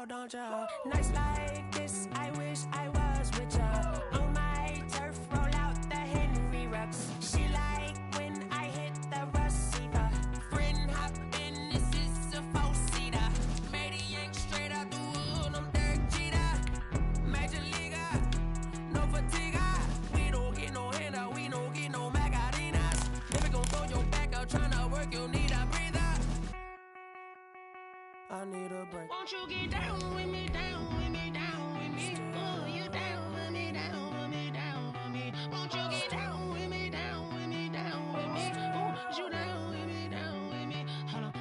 out, don't ya? Nights like this, I wish I was with ya. On my turf, roll out the Henry Rux. She like when I hit the receiver. Friend hop in, this is a four-seater. Maniac straight out the wood, I'm Derek Jeter. Major leaguer, no fatigue. We don't get no handout, we don't get no Macarinas. If we gon' throw your back out, tryna work, you need a breather. I need a break. Won't you get down with me, down with me, down with me? Oh, you down with me, down with me, down with me. Won't you get down with me, down with me, down with me? Oh, you down with me, down with me. Hold on.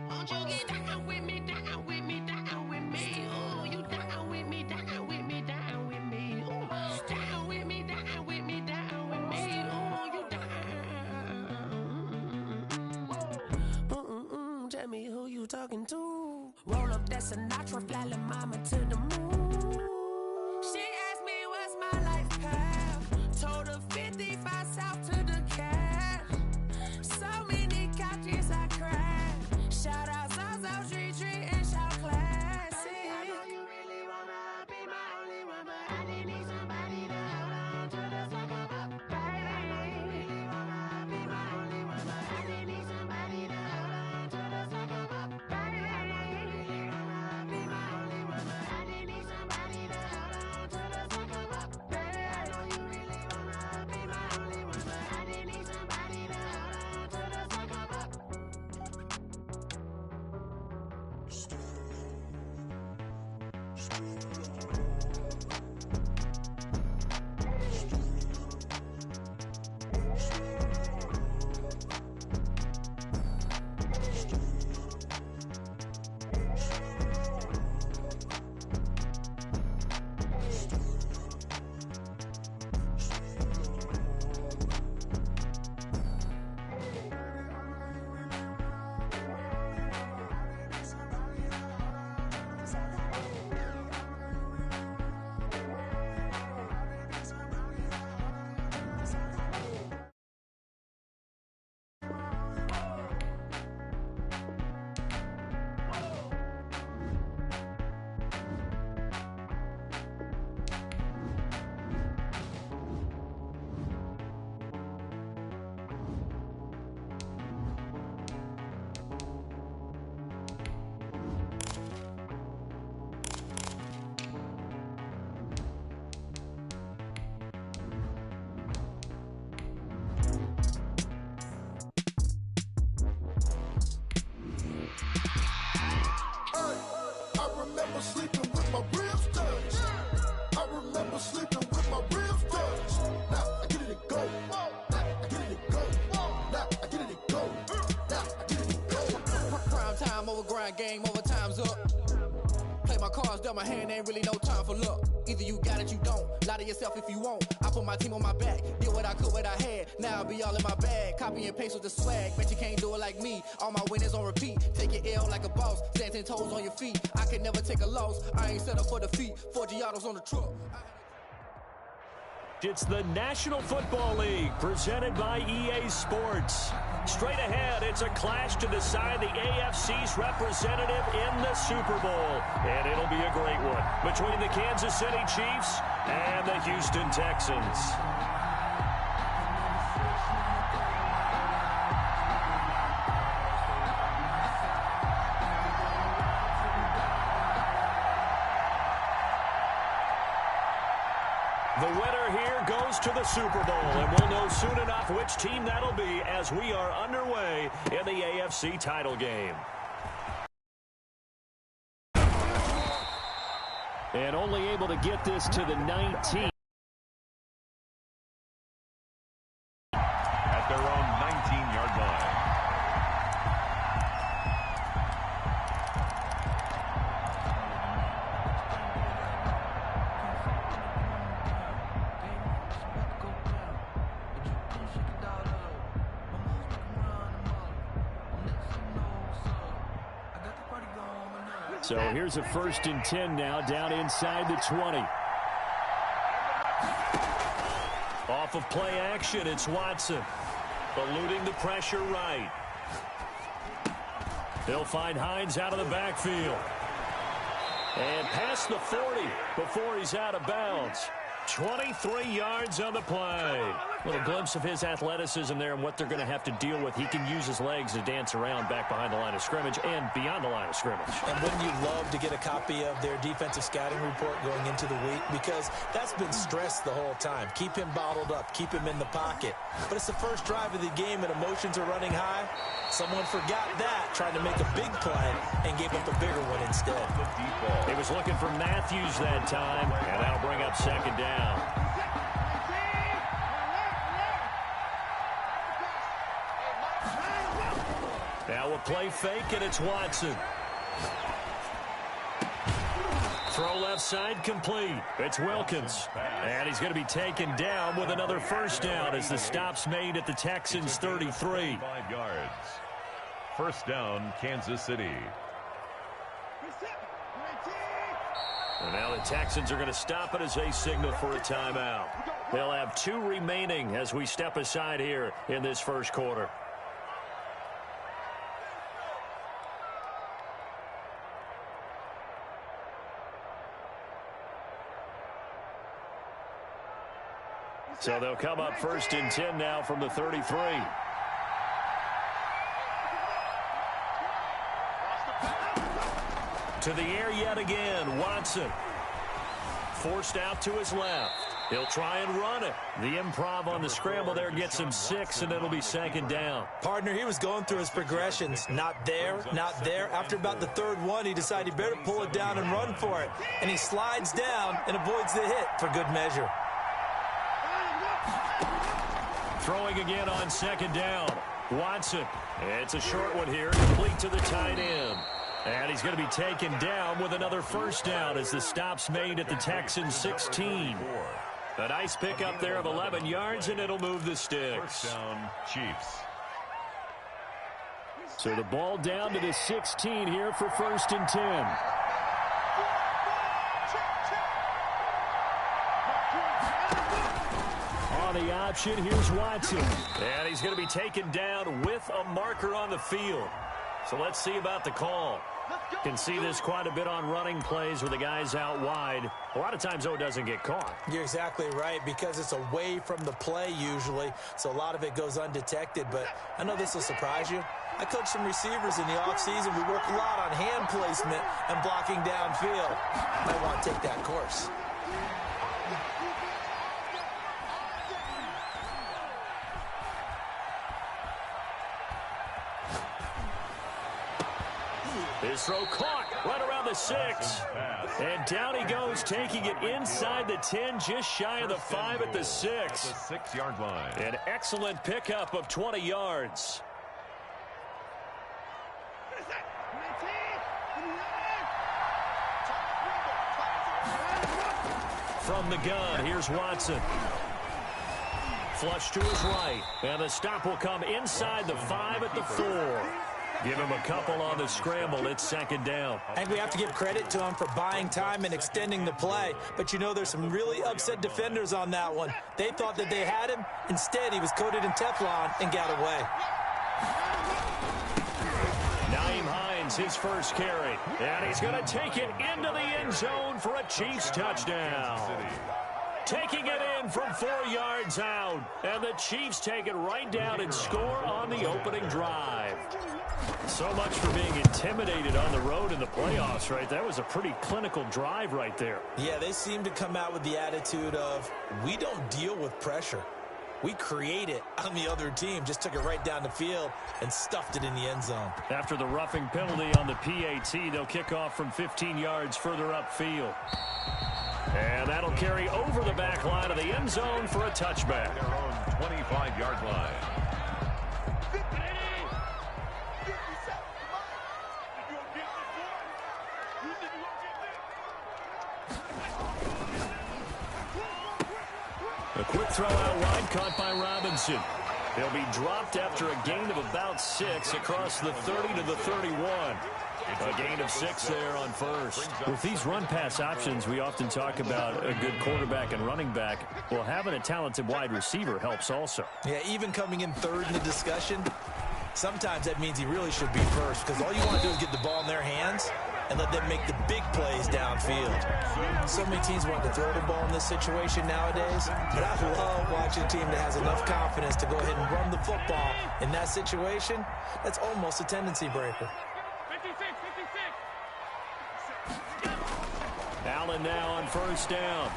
Won't you get down with me, down with me, down with me? Oh, you down with me, down with me, down with me. Oh, down with me, down with me, down with me. Oh, you down. Tell me who you talking to. Roll up that Sinatra, fly la mama to the moon. She asked me what's my life path. Told her 55 south to the cat. So many couches I crashed. Shout out Zaza, Tree Tree, and shout classy. I know you really wanna be my only one, but I didn't need somebody to hold on to the second up, baby. I know you really wanna be my only one, but I didn't need somebody to hold on to the second up, baby. I know you really wanna be my only one, but I didn't need somebody to hold on to the second up, baby. I know you really wanna be my only one, but I didn't need somebody to hold on to the second up. I remember sleeping with my ribs touched. I remember sleeping with my ribs touched. Now I get it to go. Now I get it to go. Now I get it to go. Now I get it to go. Prime time over grind game, over time's up. Play my cards, dealt my hand, ain't really no time for luck. Either you got it, you don't. Lie to yourself if you won't. I put my team on my back, did what I could, what I had. Now I'll be all in my bag. Copy and paste with the swag. Bet you can't do it like me. All my winners on repeat. Take your L like a boss. Stand 10 toes on your feet. I can never take a loss. I ain't set up for defeat. 4 Giottos on the truck. It's the National Football League, presented by EA Sports. Straight ahead, it's a clash to decide the AFC's representative in the Super Bowl. And it'll be a great one between the Kansas City Chiefs and the Houston Texans. The winner here goes to the Super Bowl, and we'll know soon enough which team that'll be as we are underway in the AFC title game. And only able to get this to the 19. At their own 19-yard line. So here's a 1st and 10 now, down inside the 20. Off of play action, it's Watson. Eluding the pressure right. He'll find Hines out of the backfield. And past the 40 before he's out of bounds. 23 yards on the play. A little glimpse of his athleticism there and what they're going to have to deal with. He can use his legs to dance around back behind the line of scrimmage and beyond the line of scrimmage. And wouldn't you love to get a copy of their defensive scouting report going into the week? Because that's been stressed the whole time. Keep him bottled up. Keep him in the pocket. But it's the first drive of the game and emotions are running high. Someone forgot that, trying to make a big play and gave up a bigger one instead. He was looking for Matthews that time, and that'll bring up second down. Now a play fake, and it's Watson. Throw left side complete. It's Wilkins. And he's going to be taken down with another first down as the stop's made at the Texans' 33. 5 yards. First down, Kansas City. And now the Texans are going to stop it as they signal for a timeout. They'll have 2 remaining as we step aside here in this first quarter. So they'll come up first and 10 now from the 33. To the air yet again, Watson. Forced out to his left. He'll try and run it. The improv on the scramble there gets him 6, and it'll be second down. Partner, he was going through his progressions. Not there, not there. After about the third one, he decided he better pull it down and run for it. And he slides down and avoids the hit for good measure. Throwing again on second down. Watson. It's a short one here, complete to the tight end. And he's going to be taken down with another first down as the stop's made at the Texans' 16. A nice pickup there of 11 yards, and it'll move the sticks. First down, Chiefs. So the ball down to the 16 here for first and 10. On the option, here's Watson. And he's going to be taken down with a marker on the field. So let's see about the call. Can see this quite a bit on running plays with the guys out wide. A lot of times, though, it doesn't get caught. You're exactly right, because it's away from the play usually, so a lot of it goes undetected. But I know this will surprise you. I coach some receivers in the offseason. We work a lot on hand placement and blocking downfield. Might want to take that course. His throw caught right around the 6. And down he goes, taking it inside the 10, just shy of the 5 at the 6. The 6-yard line. An excellent pickup of 20 yards. From the gun, here's Watson. Flush to his right. And the stop will come inside the 5 at the 4. Give him a couple on the scramble. It's second down. I think we have to give credit to him for buying time and extending the play. But, you know, there's some really upset defenders on that one. They thought that they had him. Instead, he was coated in Teflon and got away. Nyheim Hines, his first carry. And he's going to take it into the end zone for a Chiefs touchdown. Taking it in from 4 yards out. And the Chiefs take it right down and score on the opening drive. So much for being intimidated on the road in the playoffs, right? That was a pretty clinical drive right there. Yeah, they seem to come out with the attitude of, we don't deal with pressure. We create it on the other team. Just took it right down the field and stuffed it in the end zone. After the roughing penalty on the PAT, they'll kick off from 15 yards further upfield. And that'll carry over the back line of the end zone for a touchback. Their own 25-yard line. A quick throw out wide, caught by Robinson. He'll be dropped after a gain of about 6 across the 30 to the 31. A gain of 6 there on first. With these run-pass options, we often talk about a good quarterback and running back. Well, having a talented wide receiver helps also. Yeah, even coming in third in the discussion, sometimes that means he really should be first, because all you want to do is get the ball in their hands and let them make the big plays downfield. So many teams want to throw the ball in this situation nowadays, but I love watching a team that has enough confidence to go ahead and run the football in that situation. That's almost a tendency breaker. Allen now on first down.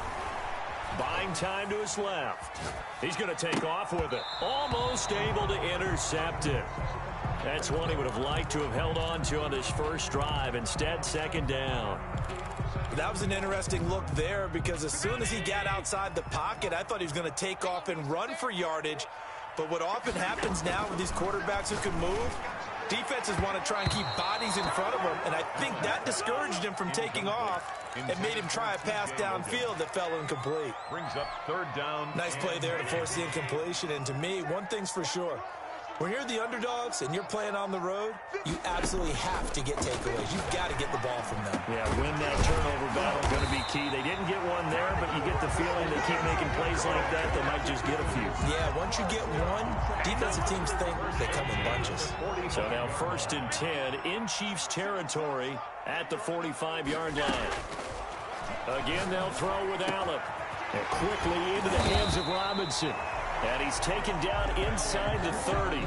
Buying time to his left. He's going to take off with it. Almost able to intercept it. That's one he would have liked to have held on to on this first drive. Instead, second down. That was an interesting look there because as soon as he got outside the pocket, I thought he was going to take off and run for yardage. But what often happens now with these quarterbacks who can move, defenses want to try and keep bodies in front of them, and I think that discouraged him from taking off and made him try a pass downfield that fell incomplete. Brings up third down. Nice play there to force the incompletion, and to me, one thing's for sure. When you're the underdogs and you're playing on the road, you absolutely have to get takeaways. You've got to get the ball from them. Yeah, win that turnover battle is going to be key. They didn't get one there, but you get the feeling they keep making plays like that, they might just get a few. Yeah, once you get one, defensive teams think they come in bunches. So now 1st and 10 in Chiefs territory at the 45-yard line. Again, they'll throw with Allen. And quickly into the hands of Robinson. And he's taken down inside the 30.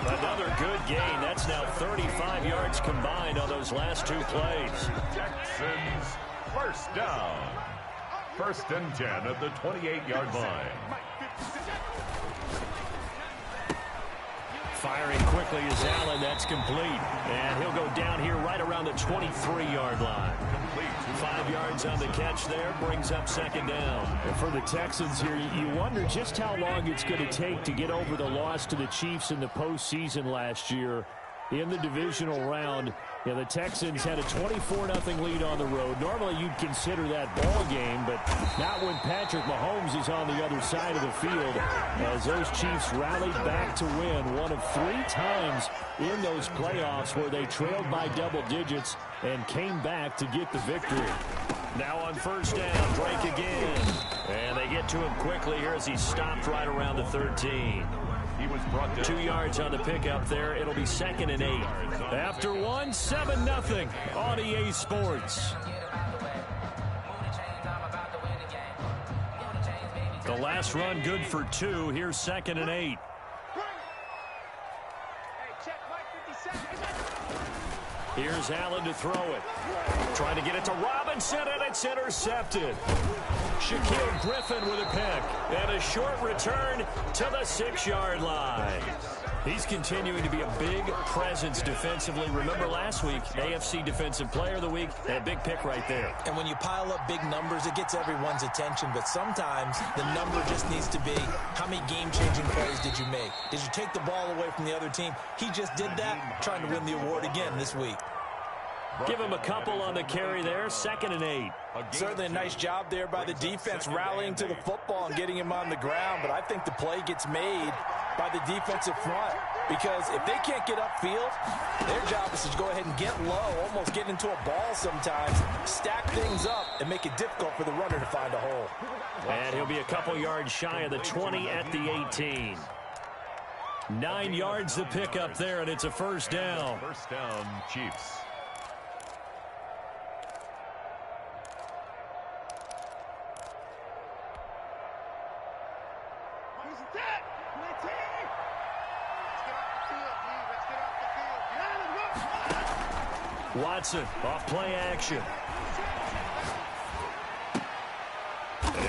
Another good gain. That's now 35 yards combined on those last two plays. Texans first down. 1st and 10 at the 28-yard line. Firing quickly is Allen. That's complete. And he'll go down here right around the 23-yard line. 5 yards on the catch there, brings up second down. And for the Texans here, you wonder just how long it's going to take to get over the loss to the Chiefs in the postseason last year in the divisional round. Yeah, the Texans had a 24-0 lead on the road. Normally you'd consider that ball game, but not when Patrick Mahomes is on the other side of the field, as those Chiefs rallied back to win one of 3 times in those playoffs where they trailed by double digits and came back to get the victory. Now on first down, Drake again. And they get to him quickly here as he stopped right around the 13. He was brought down. 2 yards on the pickup there. It'll be 2nd and 8. After one, 7-0 on EA Sports. The last run good for 2. Here's 2nd and 8. Here's Allen to throw it. Trying to get it to Robinson, and it's intercepted. Shaquille Griffin with a pick. And a short return to the 6-yard line. He's continuing to be a big presence defensively. Remember last week, AFC Defensive Player of the Week, a big pick right there. And when you pile up big numbers, it gets everyone's attention. But sometimes the number just needs to be, how many game-changing plays did you make? Did you take the ball away from the other team? He just did that, trying to win the award again this week. Give him a couple on the carry there. 2nd and 8. Certainly a nice job there by the defense rallying to the football and getting him on the ground. But I think the play gets made by the defensive front, because if they can't get upfield, their job is to go ahead and get low, almost get into a ball sometimes, stack things up, and make it difficult for the runner to find a hole. And he'll be a couple yards shy of the 20 at the 18. 9 yards to pick up there, and it's a first down. First down, Chiefs. Watson off play action.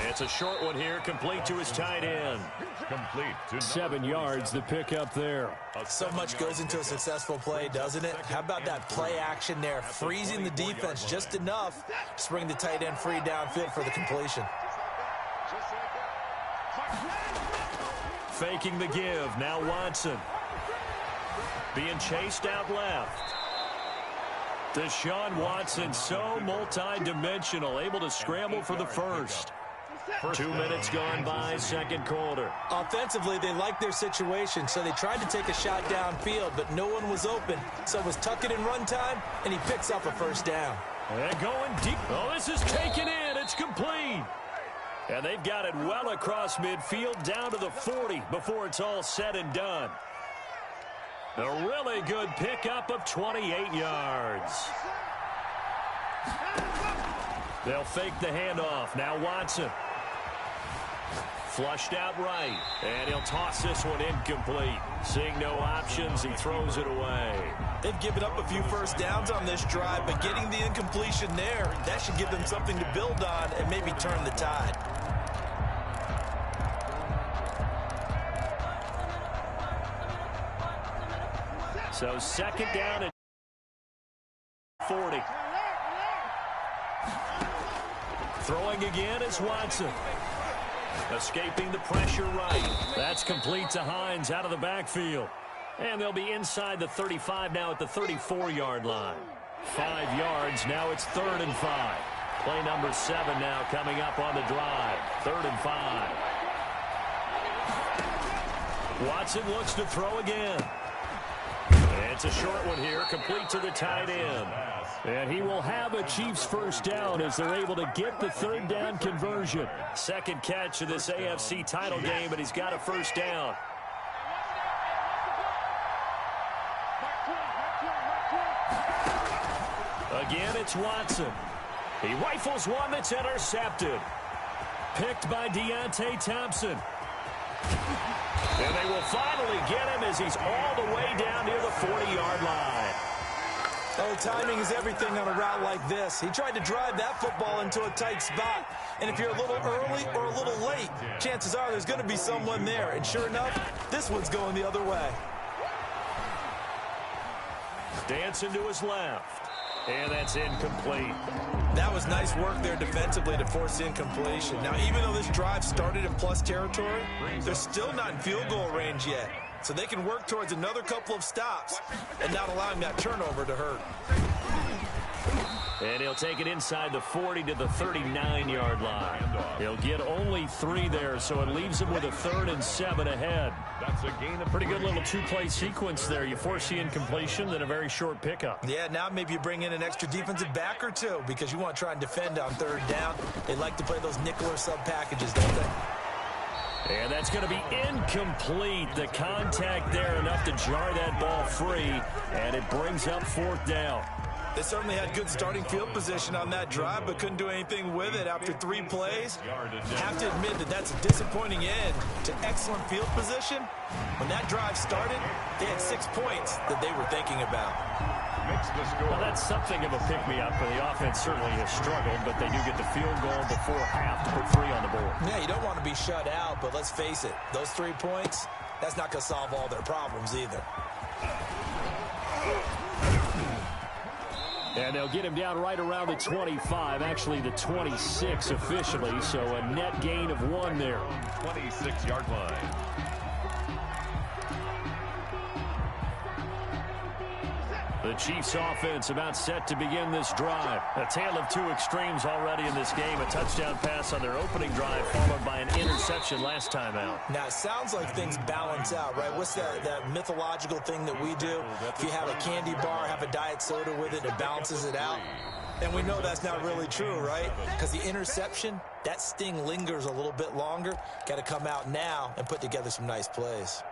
It's a short one here, complete to his tight end. Complete to 7 yards, the pickup there. So much goes into a successful play, doesn't it? How about that play action there, freezing the defense just enough to bring the tight end free downfield for the completion. Faking the give, now Watson. Being chased out left. Deshaun Watson, so multi-dimensional, able to scramble for the first. 2 minutes gone by, second quarter. Offensively, they liked their situation, so they tried to take a shot downfield, but no one was open. So it was tuck it in run time, and he picks up a first down. And going deep. Oh, this is taken in. It's complete. And they've got it well across midfield, down to the 40 before it's all said and done. A really good pickup of 28 yards. They'll fake the handoff. Now Watson. Flushed out right. And he'll toss this one incomplete. Seeing no options, he throws it away. They've given up a few first downs on this drive, but getting the incompletion there, that should give them something to build on and maybe turn the tide. So second down and 40. Throwing again is Watson. Escaping the pressure right. That's complete to Hines out of the backfield. And they'll be inside the 35 now at the 34-yard line. 5 yards. Now it's 3rd and 5. Play number 7 now coming up on the drive. 3rd and 5. Watson looks to throw again. It's a short one here, complete to the tight end. And he will have a Chiefs first down as they're able to get the 3rd down conversion. Second catch of this AFC title game, and he's got a first down. Again, it's Watson. He rifles one that's intercepted. Picked by Deontay Thompson. And they will finally get him as he's all the way down near the 40-yard line. Oh, timing is everything on a route like this. He tried to drive that football into a tight spot. And if you're a little early or a little late, chances are there's going to be someone there. And sure enough, this one's going the other way. Dancing to his left. And that's incomplete. That was nice work there defensively to force incompletion. Now, even though this drive started in plus territory, they're still not in field goal range yet. So they can work towards another couple of stops and not allowing that turnover to hurt. And he'll take it inside the 40 to the 39-yard line. He'll get only 3 there, so it leaves him with a 3rd and 7 ahead. That's a gain of pretty good little 2-play sequence there. You force the incompletion, then a very short pickup. Yeah, now maybe you bring in an extra defensive back or 2 because you want to try and defend on 3rd down. They like to play those nickel or sub packages, don't they? And that's going to be incomplete. The contact there enough to jar that ball free, and it brings up 4th down. They certainly had good starting field position on that drive, but couldn't do anything with it after 3 plays. Have to admit that that's a disappointing end to excellent field position. When that drive started, they had 6 points that they were thinking about. Well, that's something of a pick-me-up, for the offense certainly has struggled, but they do get the field goal before half to put 3 on the board. Yeah, you don't want to be shut out, but let's face it, those 3 points, that's not going to solve all their problems either. And they'll get him down right around the 25, actually the 26 officially, so a net gain of 1 there. 26-yard line. The Chiefs offense about set to begin this drive. A tale of 2 extremes already in this game. A touchdown pass on their opening drive followed by an interception last time out. Now, it sounds like things balance out, right? What's that mythological thing that we do? If you have a candy bar, have a diet soda with it, it balances it out. And we know that's not really true, right? Because the interception, that sting lingers a little bit longer. Got to come out now and put together some nice plays.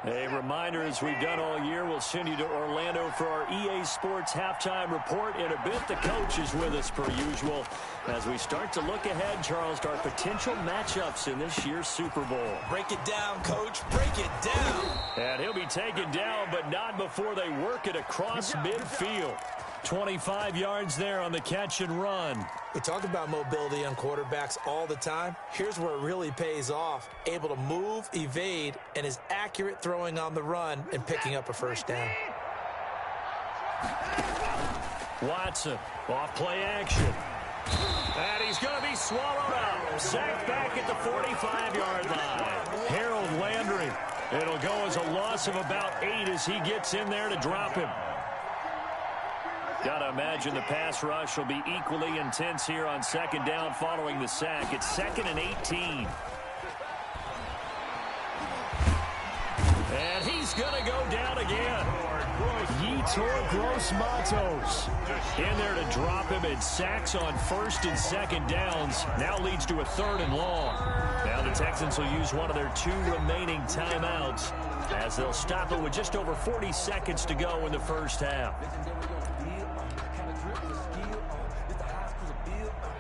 A reminder, as we've done all year, we'll send you to Orlando for our EA Sports halftime report. In a bit, the coach is with us per usual as we start to look ahead, Charles, to our potential matchups in this year's Super Bowl. Break it down, Coach. Break it down. And he'll be taken down, but not before they work it across midfield. 25 yards there on the catch and run. We talk about mobility on quarterbacks all the time. Here's where it really pays off. Able to move, evade, and is accurate throwing on the run and picking up a first down. Watson, off play action. And he's going to be swallowed up. Sacked back at the 45-yard line. Harold Landry. It'll go as a loss of about 8 as he gets in there to drop him. Got to imagine the pass rush will be equally intense here on second down following the sack. It's 2nd and 18. And he's going to go down again. Yetur Gross-Matos in there to drop him, and sacks on 1st and 2nd downs. Now leads to a 3rd and long. Now the Texans will use one of their 2 remaining timeouts as they'll stop it with just over 40 seconds to go in the first half.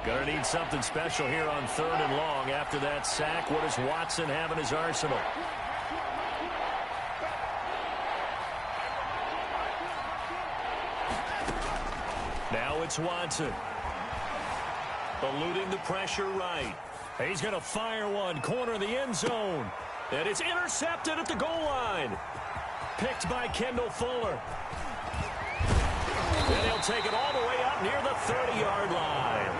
Gonna need something special here on 3rd and long. After that sack, what does Watson have in his arsenal? Now it's Watson. Eluding the pressure right. He's going to fire one. Corner of the end zone. And it's intercepted at the goal line. Picked by Kendall Fuller. And he'll take it all the way up near the 30-yard line.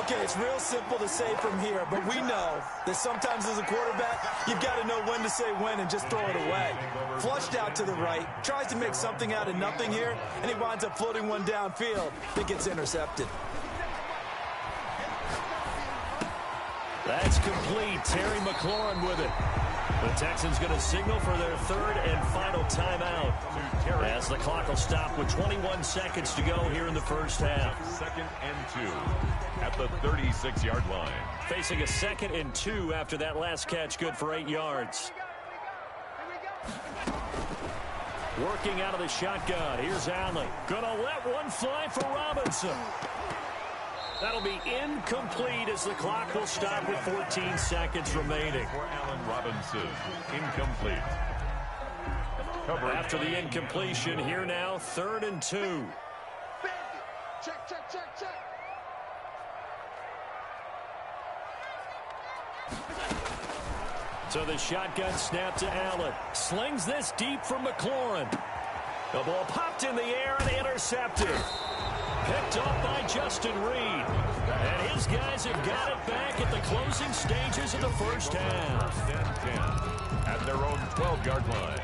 Okay, it's real simple to say from here, but we know that sometimes as a quarterback, you've got to know when to say when and just throw it away. Flushed out to the right, tries to make something out of nothing here, and he winds up floating one downfield that gets intercepted. That's complete. Terry McLaurin with it. The Texans going to signal for their 3rd and final timeout as the clock will stop with 21 seconds to go here in the first half. 2nd and 2 at the 36-yard line. Facing a 2nd and 2 after that last catch, good for 8 yards. Working out of the shotgun. Here's Allen. Gonna let one fly for Robinson. That'll be incomplete as the clock will stop with 14 seconds remaining. For Allen Robinson, incomplete. Cover. After the incompletion, here now, 3rd and 2. Check, check, check, check. So the shotgun snap to Allen. Slings this deep from McLaurin. The ball popped in the air and intercepted. Picked off by Justin Reed. And his guys have got it back at the closing stages of the first half. 10 at their own 12-yard line.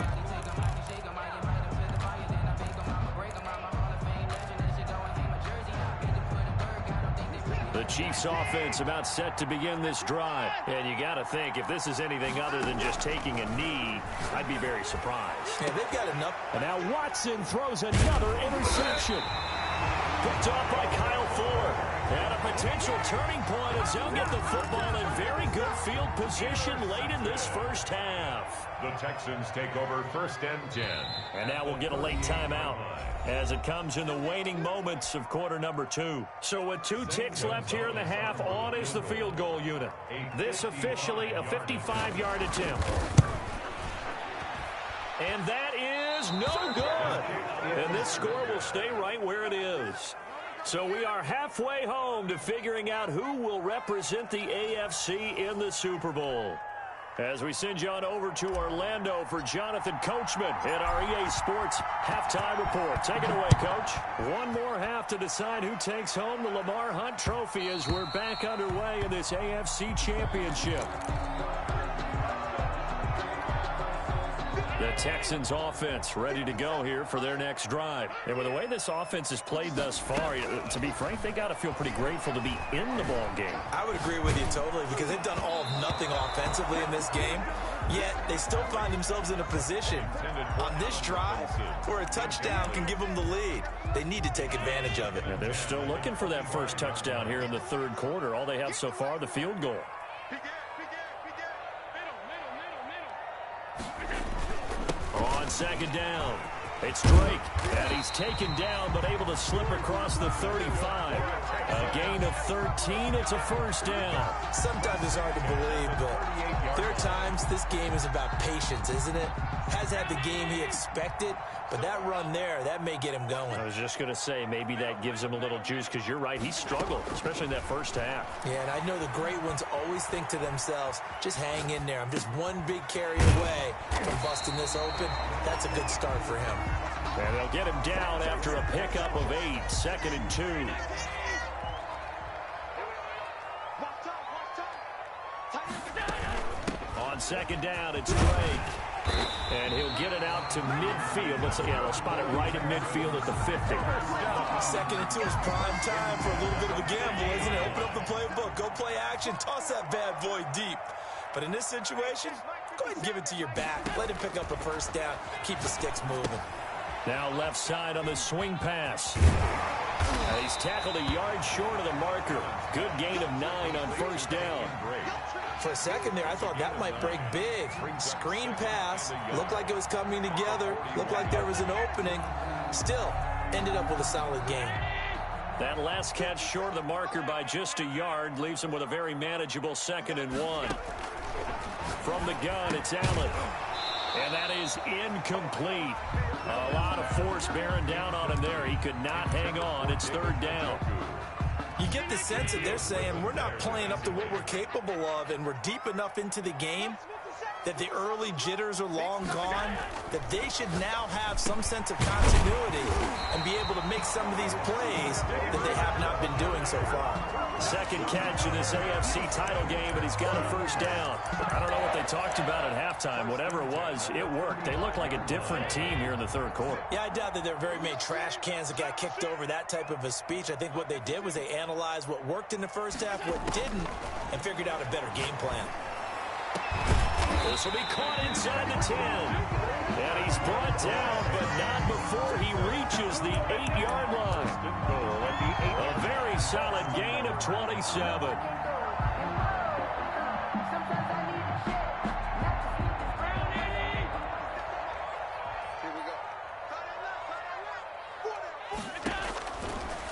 The Chiefs offense about set to begin this drive. And you got to think, if this is anything other than just taking a knee, I'd be very surprised. Yeah, they've got enough. And now Watson throws another interception. Picked off by Kyle Fuller. And a potential turning point as they'll get the football in very good field position late in this first half. The Texans take over 1st and 10. And now we'll get a late timeout as it comes in the waning moments of quarter number 2. So with 2 ticks left here in the half, on is the field goal unit. This officially a 55-yard attempt. And that is no good. And this score will stay right where it is. So we are halfway home to figuring out who will represent the AFC in the Super Bowl. As we send you on over to Orlando for Jonathan Coachman in our EA Sports halftime report. Take it away, Coach. One more half to decide who takes home the Lamar Hunt Trophy as we're back underway in this AFC Championship. The Texans offense ready to go here for their next drive. And with the way this offense has played thus far, to be frank, they got to feel pretty grateful to be in the ball game. I would agree with you totally because they've done all of nothing offensively in this game, yet they still find themselves in a position on this drive where a touchdown can give them the lead. They need to take advantage of it. And they're still looking for that first touchdown here in the 3rd quarter. All they have so far, the field goal. On 2nd down, it's Drake, and he's taken down but able to slip across the 35. A gain of 13, it's a first down. Sometimes it's hard to believe, but there are times this game is about patience, isn't it? Has had the game he expected, but that run there, that may get him going. I was just going to say, maybe that gives him a little juice because you're right, he struggled, especially in that first half. Yeah, and I know the great ones always think to themselves, just hang in there. I'm just one big carry away from busting this open. That's a good start for him. And they'll get him down after a pickup of 8, 2nd and 2. On 2nd down, it's Drake. And he'll get it out to midfield. They'll spot it right at midfield at the 50. 2nd and 2 is prime time for a little bit of a gamble, isn't it? Open up the playbook, go play action, toss that bad boy deep. But in this situation, go ahead and give it to your back. Let him pick up a first down, keep the sticks moving. Now left side on the swing pass. And he's tackled a yard short of the marker. Good gain of 9 on first down. For a second there, I thought that might break big. Screen pass. Looked like it was coming together. Looked like there was an opening. Still, ended up with a solid game. That last catch short of the marker by just a yard leaves him with a very manageable 2nd and 1. From the gun, it's Allen. And that is incomplete. A lot of force bearing down on him there. He could not hang on. It's 3rd down. You get the sense that they're saying we're not playing up to what we're capable of, and we're deep enough into the game that the early jitters are long gone, that they should now have some sense of continuity and be able to make some of these plays that they have not been doing so far. 2nd catch in this AFC title game, and he's got a 1st down. I don't know what they talked about at halftime. Whatever it was, it worked. They look like a different team here in the 3rd quarter. Yeah, I doubt that there are very many trash cans that got kicked over, that type of a speech. I think what they did was they analyzed what worked in the first half, what didn't, and figured out a better game plan. This will be caught inside the 10. And he's brought down, but not before he reaches the 8-yard line. A very solid gain of 27.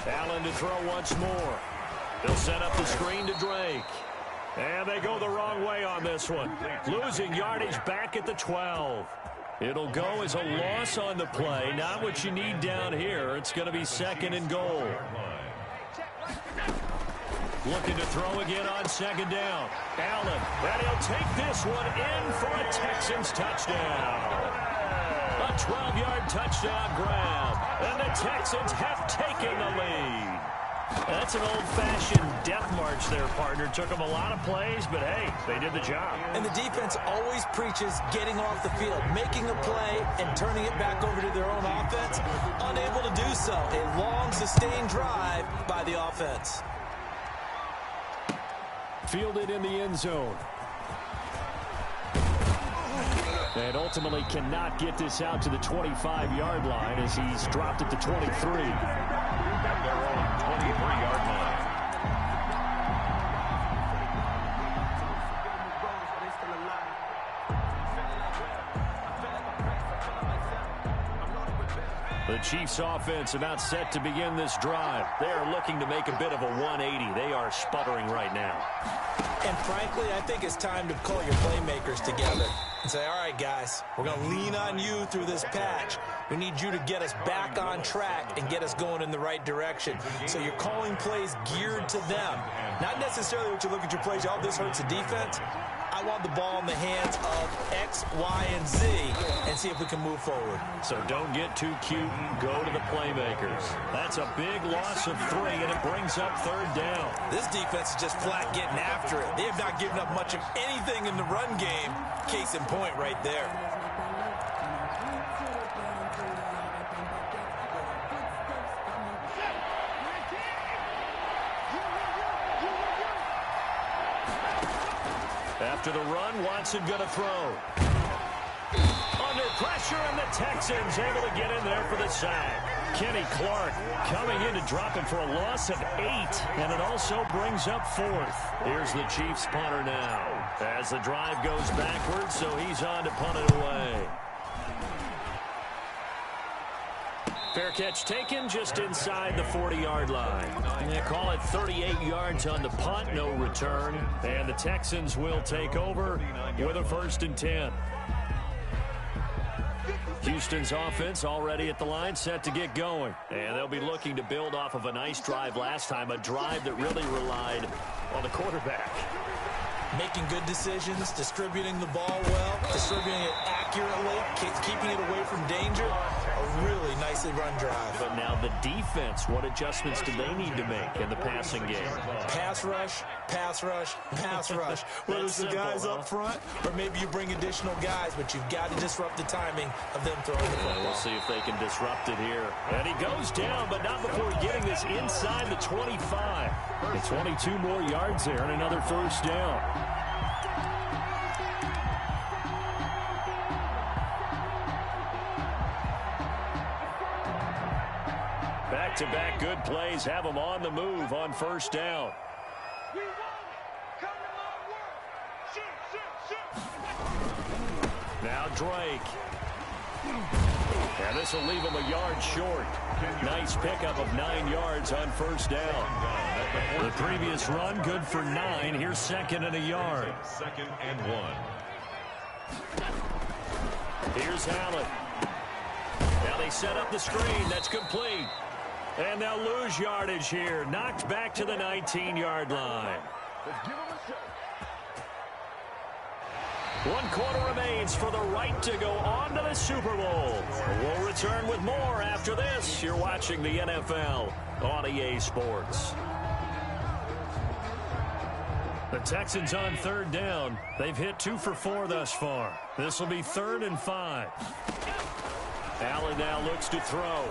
Allen to throw once more. They'll set up the screen to Drake. And they go the wrong way on this one. Losing yardage back at the 12. It'll go as a loss on the play. Not what you need down here. It's going to be 2nd and goal. Looking to throw again on 2nd down. Allen, and he'll take this one in for a Texans touchdown. A 12-yard touchdown grab. And the Texans have taken the lead. That's an old-fashioned death march there, partner. Took them a lot of plays, but, hey, they did the job. And the defense always preaches getting off the field, making a play, and turning it back over to their own offense. Unable to do so. A long, sustained drive by the offense. Fielded in the end zone. And ultimately cannot get this out to the 25-yard line as he's dropped at the 23. At their own 23-yard line. The Chiefs offense about set to begin this drive. They are looking to make a bit of a 180. They are sputtering right now. And frankly, I think it's time to call your playmakers together and say, all right, guys, we're going to lean on you through this patch. We need you to get us back on track and get us going in the right direction. So you're calling plays geared to them. Not necessarily what you look at your plays, oh, this hurts the defense. I want the ball in the hands of X, Y, and Z and see if we can move forward. So don't get too cute. Go to the playmakers. That's a big loss of 3, and it brings up 3rd down. This defense is just flat getting after it. They have not given up much of anything in the run game. Case in point right there. After the run, Watson going to throw. Under pressure, and the Texans able to get in there for the sack. Kenny Clark coming in to drop him for a loss of 8, and it also brings up 4th. Here's the Chiefs punter now. As the drive goes backwards, so he's on to punt it away. Fair catch taken just inside the 40-yard line. They call it 38 yards on the punt, no return. And the Texans will take over with a 1st and 10. Houston's offense already at the line, set to get going. And they'll be looking to build off of a nice drive last time, a drive that really relied on the quarterback. Making good decisions, distributing the ball well, distributing it accurately, keeping it away from danger. A really nicely run drive. But now the defense, what adjustments do they need to make in the passing game? Pass rush, pass rush, pass rush. Whether it's the guys up front or maybe you bring additional guys, but you've got to disrupt the timing of them throwing the football. We'll see if they can disrupt it here. And he goes down, but not before getting this inside the 25. And 22 more yards there and another 1st down. Back-to-back good plays have them on the move on 1st down. Now Drake. And this will leave him a yard short. Nice pickup of 9 yards on first down. The previous run, good for 9. Here's second and a yard. Second and 1. Here's Allen. Now they set up the screen. That's complete. And they'll lose yardage here. Knocked back to the 19-yard line. One quarter remains for the right to go on to the Super Bowl. We'll return with more after this. You're watching the NFL on EA Sports. The Texans on third down. They've hit 2 for 4 thus far. This will be 3rd and 5. Allen now looks to throw.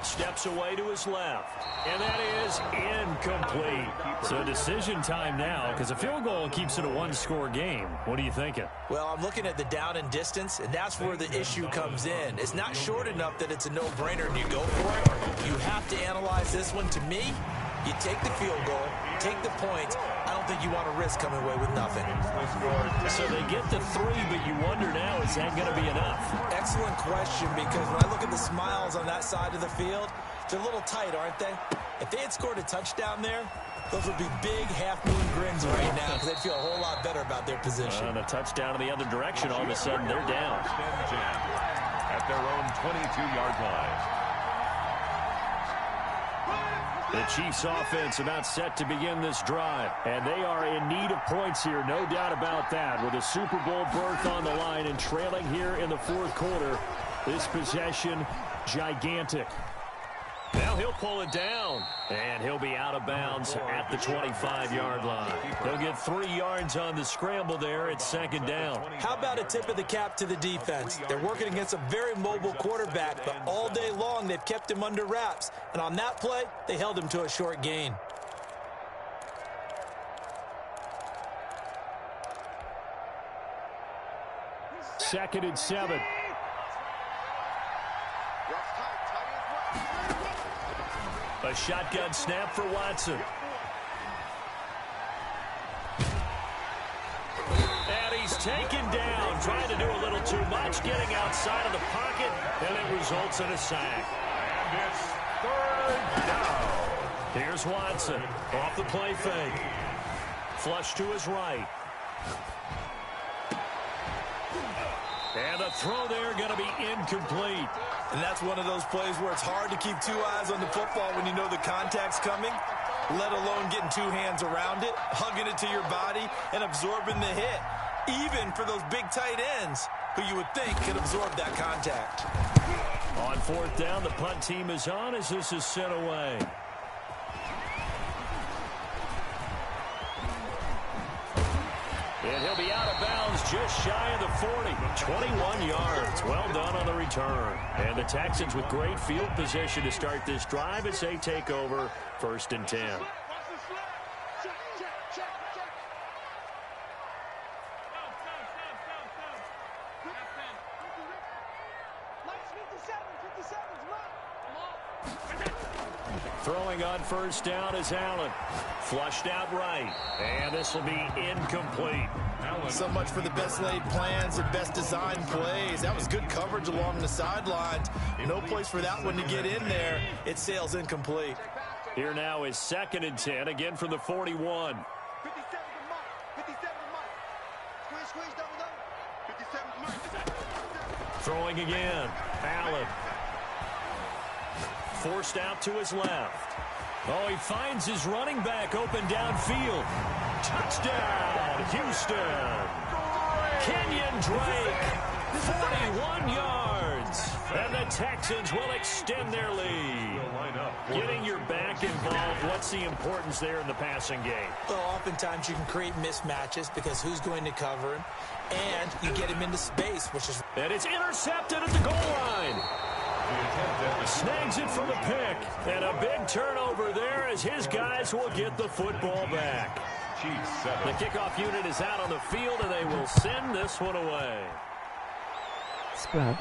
Steps away to his left. And that is incomplete. So decision time now, because a field goal keeps it a 1-score game. What are you thinking? Well, I'm looking at the down and distance, and that's where the issue comes in. It's not short enough that it's a no-brainer and you go for it. You have to analyze this one. To me, you take the field goal, take the points. I don't think you want to risk coming away with nothing. So they get the 3, but you wonder now, is that going to be enough? Excellent question, because when I look at the smiles on that side of the field, they're a little tight, aren't they? If they had scored a touchdown there, those would be big half-moon grins right now because they'd feel a whole lot better about their position. And a touchdown in the other direction, all of a sudden they're down. At their own 22-yard line. The Chiefs offense about set to begin this drive. And they are in need of points here, no doubt about that. With a Super Bowl berth on the line and trailing here in the 4th quarter. This possession, gigantic. Now he'll pull it down. And he'll be out of bounds at the 25-yard line. They'll get 3 yards on the scramble there at 2nd down. How about a tip of the cap to the defense? They're working against a very mobile quarterback, but all day long they've kept him under wraps. And on that play, they held him to a short gain. Second and 7. A shotgun snap for Watson. And he's taken down, trying to do a little too much, getting outside of the pocket, and it results in a sack. And it's 3rd down. Here's Watson off the play fake. Flush to his right. And the throw there going to be incomplete. And that's one of those plays where it's hard to keep 2 eyes on the football when you know the contact's coming, let alone getting 2 hands around it, hugging it to your body, and absorbing the hit, even for those big tight ends who you would think could absorb that contact. On 4th down, the punt team is on as this is sent away. And he'll be out of bounds just shy of the 40. 21 yards. Well done on the return. And the Texans with great field position to start this drive as they take over 1st and 10. Throwing on 1st down is Allen. Flushed out right. And this will be incomplete. So much for the best laid plans and best designed plays. That was good coverage along the sidelines. No place for that one to get in there. It sails incomplete. Here now is 2nd and 10, again from the 41. Throwing again. Allen. Forced out to his left. Oh, he finds his running back open downfield. Touchdown, Houston. Kenyon Drake, 41 yards. And the Texans will extend their lead. Getting your back involved, what's the importance there in the passing game? Well, oftentimes you can create mismatches because who's going to cover him, and you get him into space, which is... And it's intercepted at the goal line. Snags it for the pick. And a big turnover there as his guys will get the football back. The kickoff unit is out on the field, and they will send this one away. Scrub.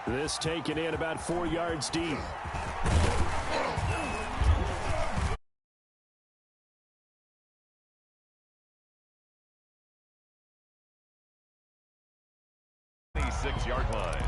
This taken in about 4 yards deep. 6-yard line.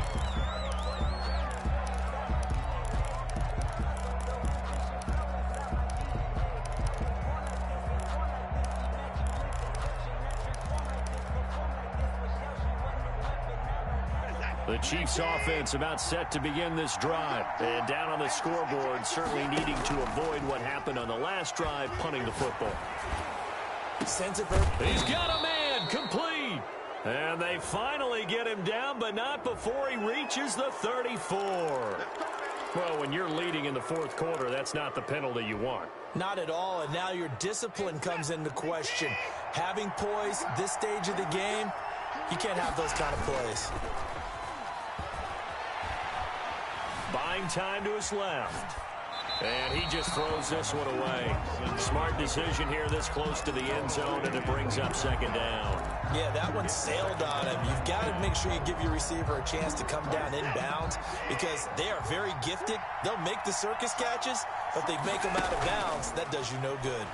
The Chiefs offense about set to begin this drive. And down on the scoreboard, certainly needing to avoid what happened on the last drive, punting the football. He's got a man, complete. And they finally get him down, but not before he reaches the 34. Well, when you're leading in the fourth quarter, that's not the penalty you want. Not at all, and now your discipline comes into question. Having poise this stage of the game, you can't have those kind of plays. Buying time to his left. And he just throws this one away. Smart decision here this close to the end zone, and it brings up second down. Yeah, that one sailed on him. You've got to make sure you give your receiver a chance to come down inbounds because they are very gifted. They'll make the circus catches, but they make them out of bounds. That does you no good.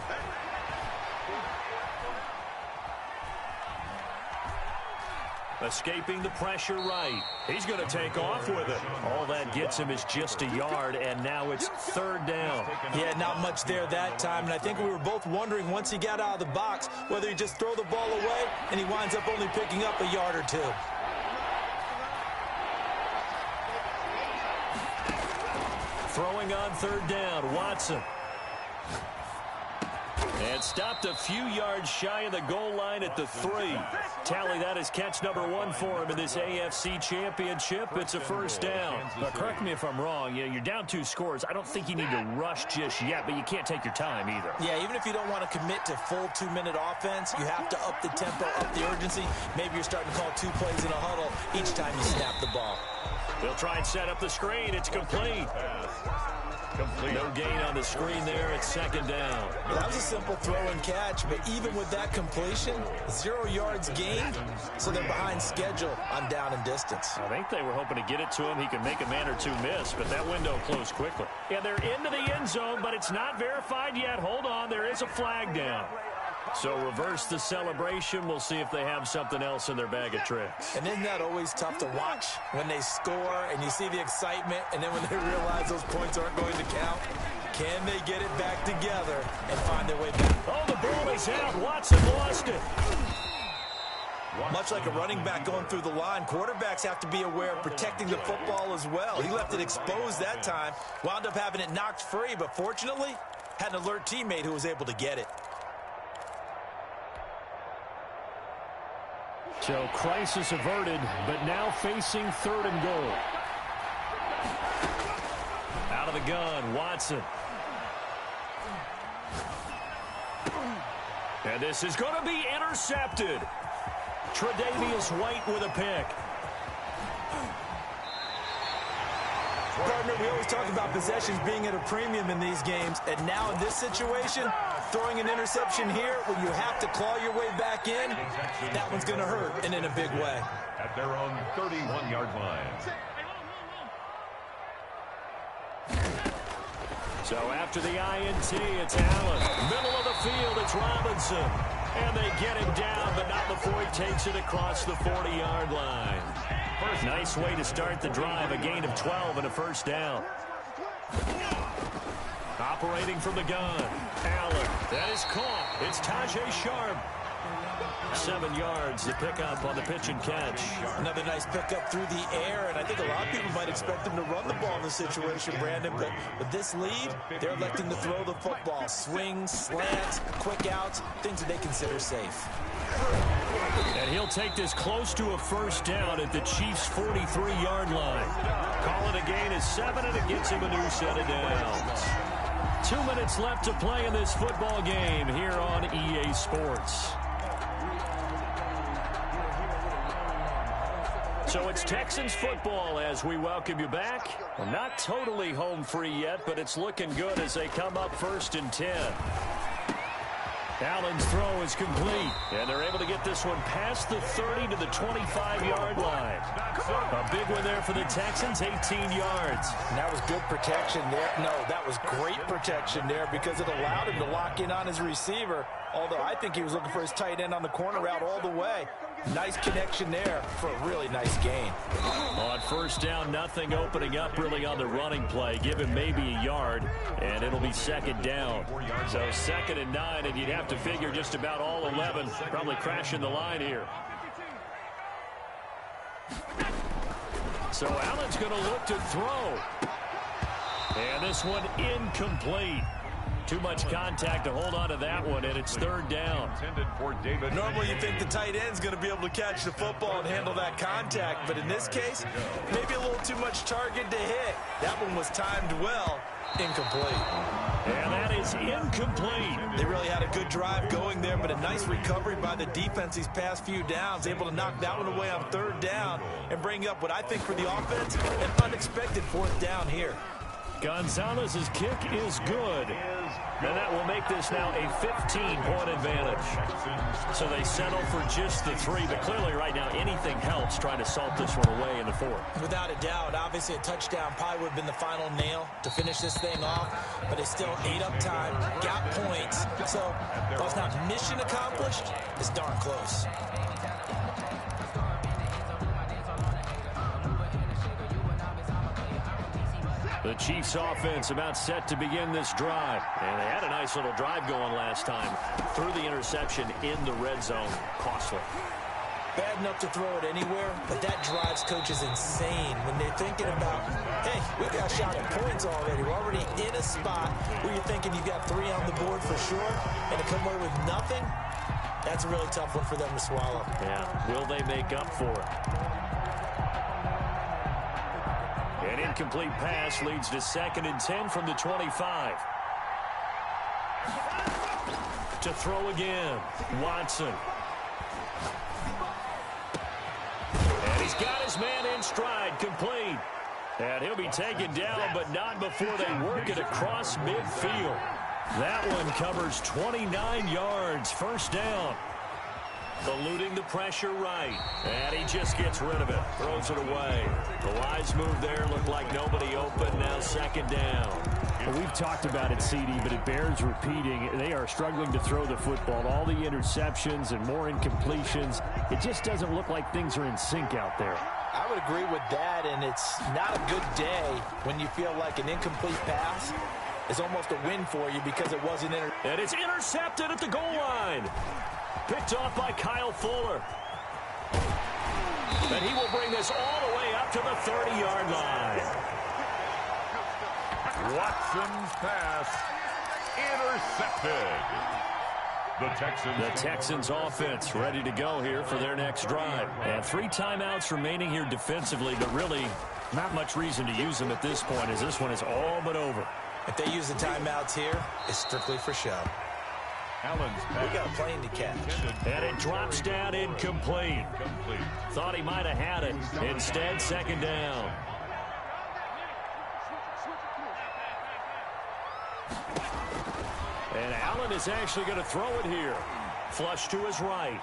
Escaping the pressure right. He's going to take off with it. All that gets him is just a yard, and now it's third down. Yeah, not much there that time, and I think we were both wondering once he got out of the box whether he'd just throw the ball away, and he winds up only picking up a yard or two. Throwing on third down, Watson. And stopped a few yards shy of the goal line at the 3. Tally, that is catch number 1 for him in this AFC Championship. It's a first down. But correct me if I'm wrong. You're down 2 scores. I don't think you need to rush just yet, but you can't take your time either. Yeah, even if you don't want to commit to full 2-minute offense, you have to up the tempo, up the urgency. Maybe you're starting to call 2 plays in a huddle each time you snap the ball. They'll try and set up the screen. It's complete. No gain on the screen there. It's second down. Well, that was a simple throw and catch, but even with that completion, 0 yards gained, so they're behind schedule on down and distance. I think they were hoping to get it to him. He could make a man or 2 miss, but that window closed quickly. Yeah, they're into the end zone, but it's not verified yet. Hold on, there is a flag down. So reverse the celebration. We'll see if they have something else in their bag of tricks. And isn't that always tough to watch when they score and you see the excitement, and then when they realize those points aren't going to count? Can they get it back together and find their way back? Oh, the ball is out. Watson lost it. Much like a running back going through the line, quarterbacks have to be aware of protecting the football as well. He left it exposed that time, wound up having it knocked free, but fortunately had an alert teammate who was able to get it. So crisis averted, but now facing third and goal. Out of the gun, Watson. And this is going to be intercepted. Tre'Davious White with a pick. Partner, we always talk about possessions being at a premium in these games, and now in this situation, throwing an interception here when you have to claw your way back in, that one's going to hurt, and in a big way. At their own 31-yard line. So after the INT, it's Allen. Middle of the field, it's Robinson. And they get him down, but not before he takes it across the 40-yard line. Nice way to start the drive, a gain of 12 and a first down. Operating from the gun, Allen. That is caught. It's Tajay Sharp. 7 yards, the pickup on the pitch and catch. Another nice pickup through the air, and I think a lot of people might expect him to run the ball in this situation, Brandon, but with this lead, they're electing to throw the football. Swings, slants, quick outs, things that they consider safe. And he'll take this close to a first down at the Chiefs' 43-yard line. Calling a gain of 7, and it gets him a new set of downs. 2 minutes left to play in this football game here on EA Sports. So it's Texans football as we welcome you back. Well, not totally home free yet, but it's looking good as they come up 1st and 10. Allen's throw is complete, and they're able to get this one past the 30 to the 25-yard line. A big one there for the Texans, 18 yards. And that was good protection there. No, that was great protection there because it allowed him to lock in on his receiver, although I think he was looking for his tight end on the corner route all the way. Nice connection there for a really nice gain. On first down, nothing opening up really on the running play. Give him maybe a yard, and it'll be second down. So 2nd and 9, and you'd have to figure just about all 11 probably crashing the line here. So Allen's going to look to throw. And this one incomplete. Too much contact to hold on to that one, and it's 3rd down. Normally you think the tight end's going to be able to catch the football and handle that contact, but in this case, maybe a little too much target to hit. That one was timed well. Incomplete. And that is incomplete. They really had a good drive going there, but a nice recovery by the defense these past few downs, able to knock that one away on 3rd down and bring up what I think for the offense, an unexpected 4th down here. Gonzalez's kick is good. And that will make this now a 15-point advantage. So they settle for just the 3, but clearly right now anything helps trying to salt this one away in the 4th. Without a doubt, obviously a touchdown probably would have been the final nail to finish this thing off, but it's still ate up time, got points. So while it's not mission accomplished, it's darn close. The Chiefs offense about set to begin this drive. And they had a nice little drive going last time. Threw the interception in the red zone. Costly. Bad enough to throw it anywhere, but that drives coaches insane when they're thinking about, hey, we got shot at points already. We're already in a spot where you're thinking you got 3 on the board for sure, and to come away with nothing, that's a really tough one for them to swallow. Yeah, will they make up for it? An incomplete pass leads to 2nd and 10 from the 25. To throw again, Watson. And he's got his man in stride, complete. And he'll be taken down, but not before they work it across midfield. That one covers 29 yards, 1st down. Eluding the pressure right. And he just gets rid of it. Throws it away. The wise move there. Looked like nobody open. Now 2nd down. Well, we've talked about it, CD, but it bears repeating. They are struggling to throw the football. All the interceptions and more incompletions. It just doesn't look like things are in sync out there. I would agree with that, and it's not a good day when you feel like an incomplete pass is almost a win for you because it wasn't and it's intercepted at the goal line. Picked off by Kyle Fuller. And he will bring this all the way up to the 30-yard line. Watson's pass intercepted. The Texans offense ready to go here for their next drive. And 3 timeouts remaining here defensively, but really not much reason to use them at this point as this one is all but over. If they use the timeouts here, it's strictly for show. We got a plane to catch. And it drops down incomplete. Thought he might have had it. Instead, 2nd down. And Allen is actually going to throw it here. Flush to his right.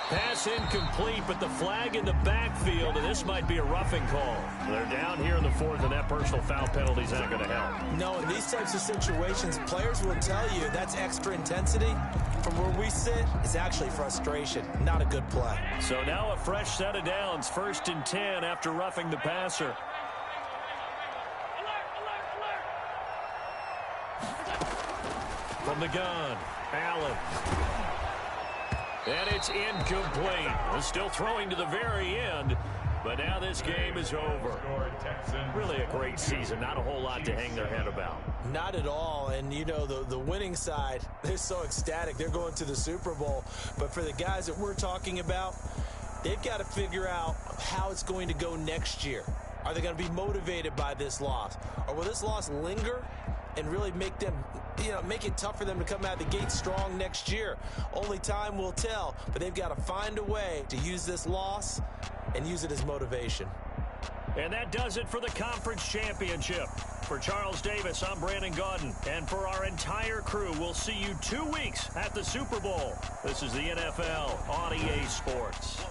Pass incomplete, but the flag in the backfield, and this might be a roughing call. They're down here in the 4th, and that personal foul penalty is not going to help. No, in these types of situations, players will tell you that's extra intensity. From where we sit, it's actually frustration, not a good play. So now a fresh set of downs, 1st and 10 after roughing the passer. From the gun, Allen. And it's incomplete. We're still throwing to the very end, but now this game is over. Really a great season. Not a whole lot to hang their head about. Not at all. And, you know, the winning side, they're so ecstatic. They're going to the Super Bowl. But for the guys that we're talking about, they've got to figure out how it's going to go next year. Are they going to be motivated by this loss? Or will this loss linger and really make them, make it tough for them to come out of the gate strong next year? Only time will tell, but they've got to find a way to use this loss and use it as motivation. And that does it for the conference championship. For Charles Davis, I'm Brandon Gaudin. And for our entire crew, we'll see you 2 weeks at the Super Bowl. This is the NFL on EA Sports.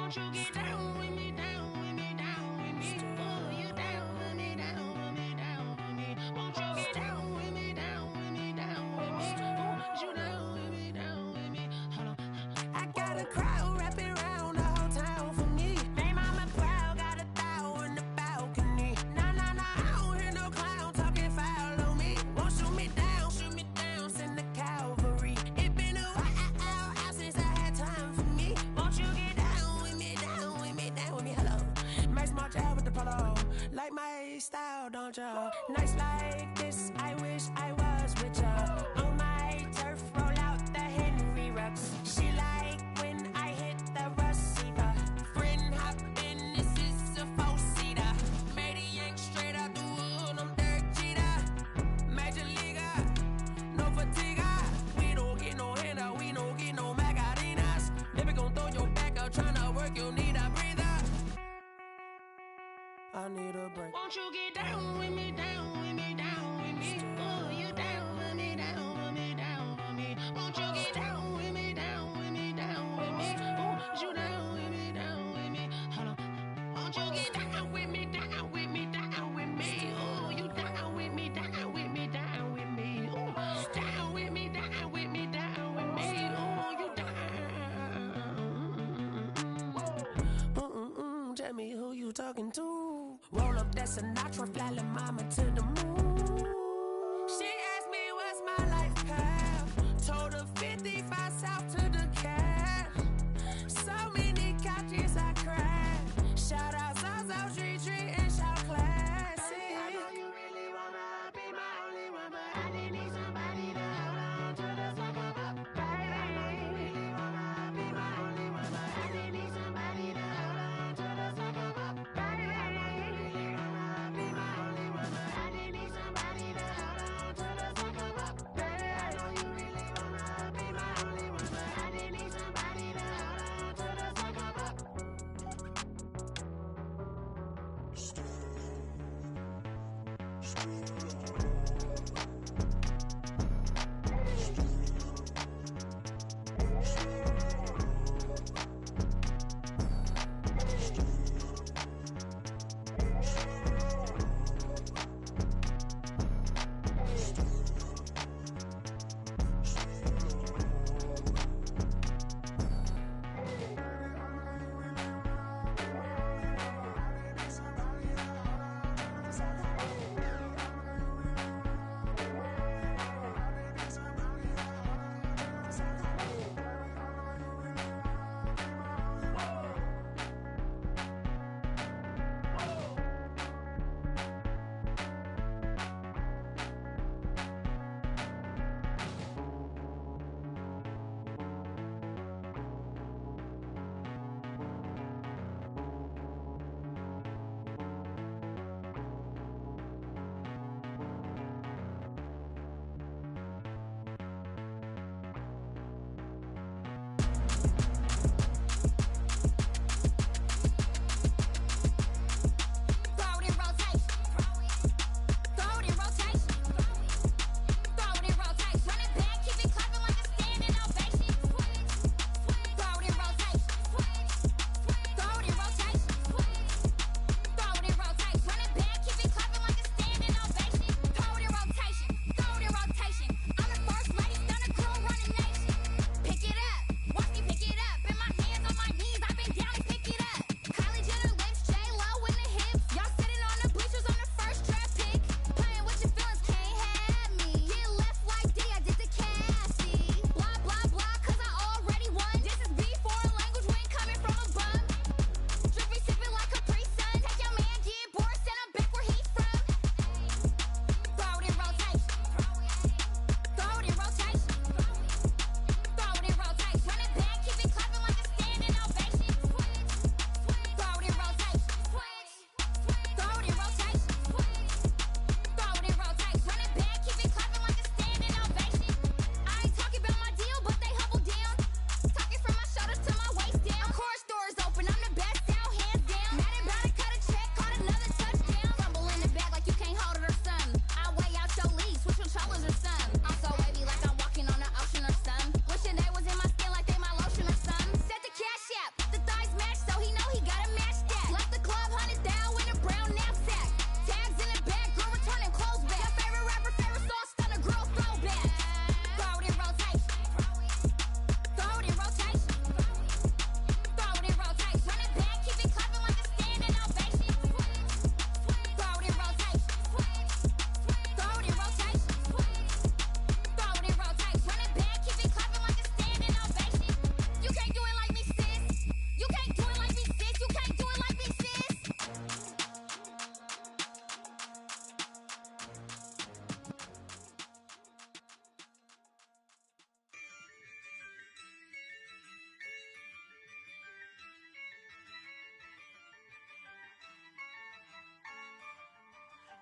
Won't you get down with me, down with me, down with me? Oh, you down with me, down with me, down with me. Won't you get down with me, down with me, down with me? Oh, you down with me, down with me? Hold on. I got a crowd wrapping around the whole town for me. They mama proud, got a thou in the balcony. Nah, nah, nah, I don't hear no clown talking foul on me. Won't shoot me down, send the cavalry. It been a while since I had time for me. Won't you get down with me, down with me, down with me? Hello. Max March out with the polo. Like my style, don't ya? Nights like this, I wish I was with ya. On my turf, roll out the Henry Rux. She like when I hit the receiver. Friend hop in, this is a four-seater. Made a yank straight out the wood, I'm Derek Jeter. Major leaguer, no fatigue. We don't get no handout, we don't get no Macarinas. Baby gon' throw your back out, tryna work, you need a breather. I need a break. Won't you get down with me, down with me, down with me? Oh, you down with me, down with me, down with me? Won't you get down with me, down with me, down with me? Oh, you down with me, down with me? Hold on. Won't you get down with me, down with me, down with me? Oh, you down with me, down with me, down with me? Oh, down with me, down with me, down with me? Oh, you down. Tell me who you talking to. Roll up that Sinatra, fly la mama to the moon. She asked me what's my life path. Told her 55 south to the cat. So many couches I cried. Shout out Zazo, Tree, and shout classic. I know you really wanna be my only one, but I didn't need somebody to hold on to the sucker up. Baby, I know you really wanna be my only one, but I didn't need somebody to hold on to the sucker up. Baby, I know you really wanna be my only one, but I didn't need somebody to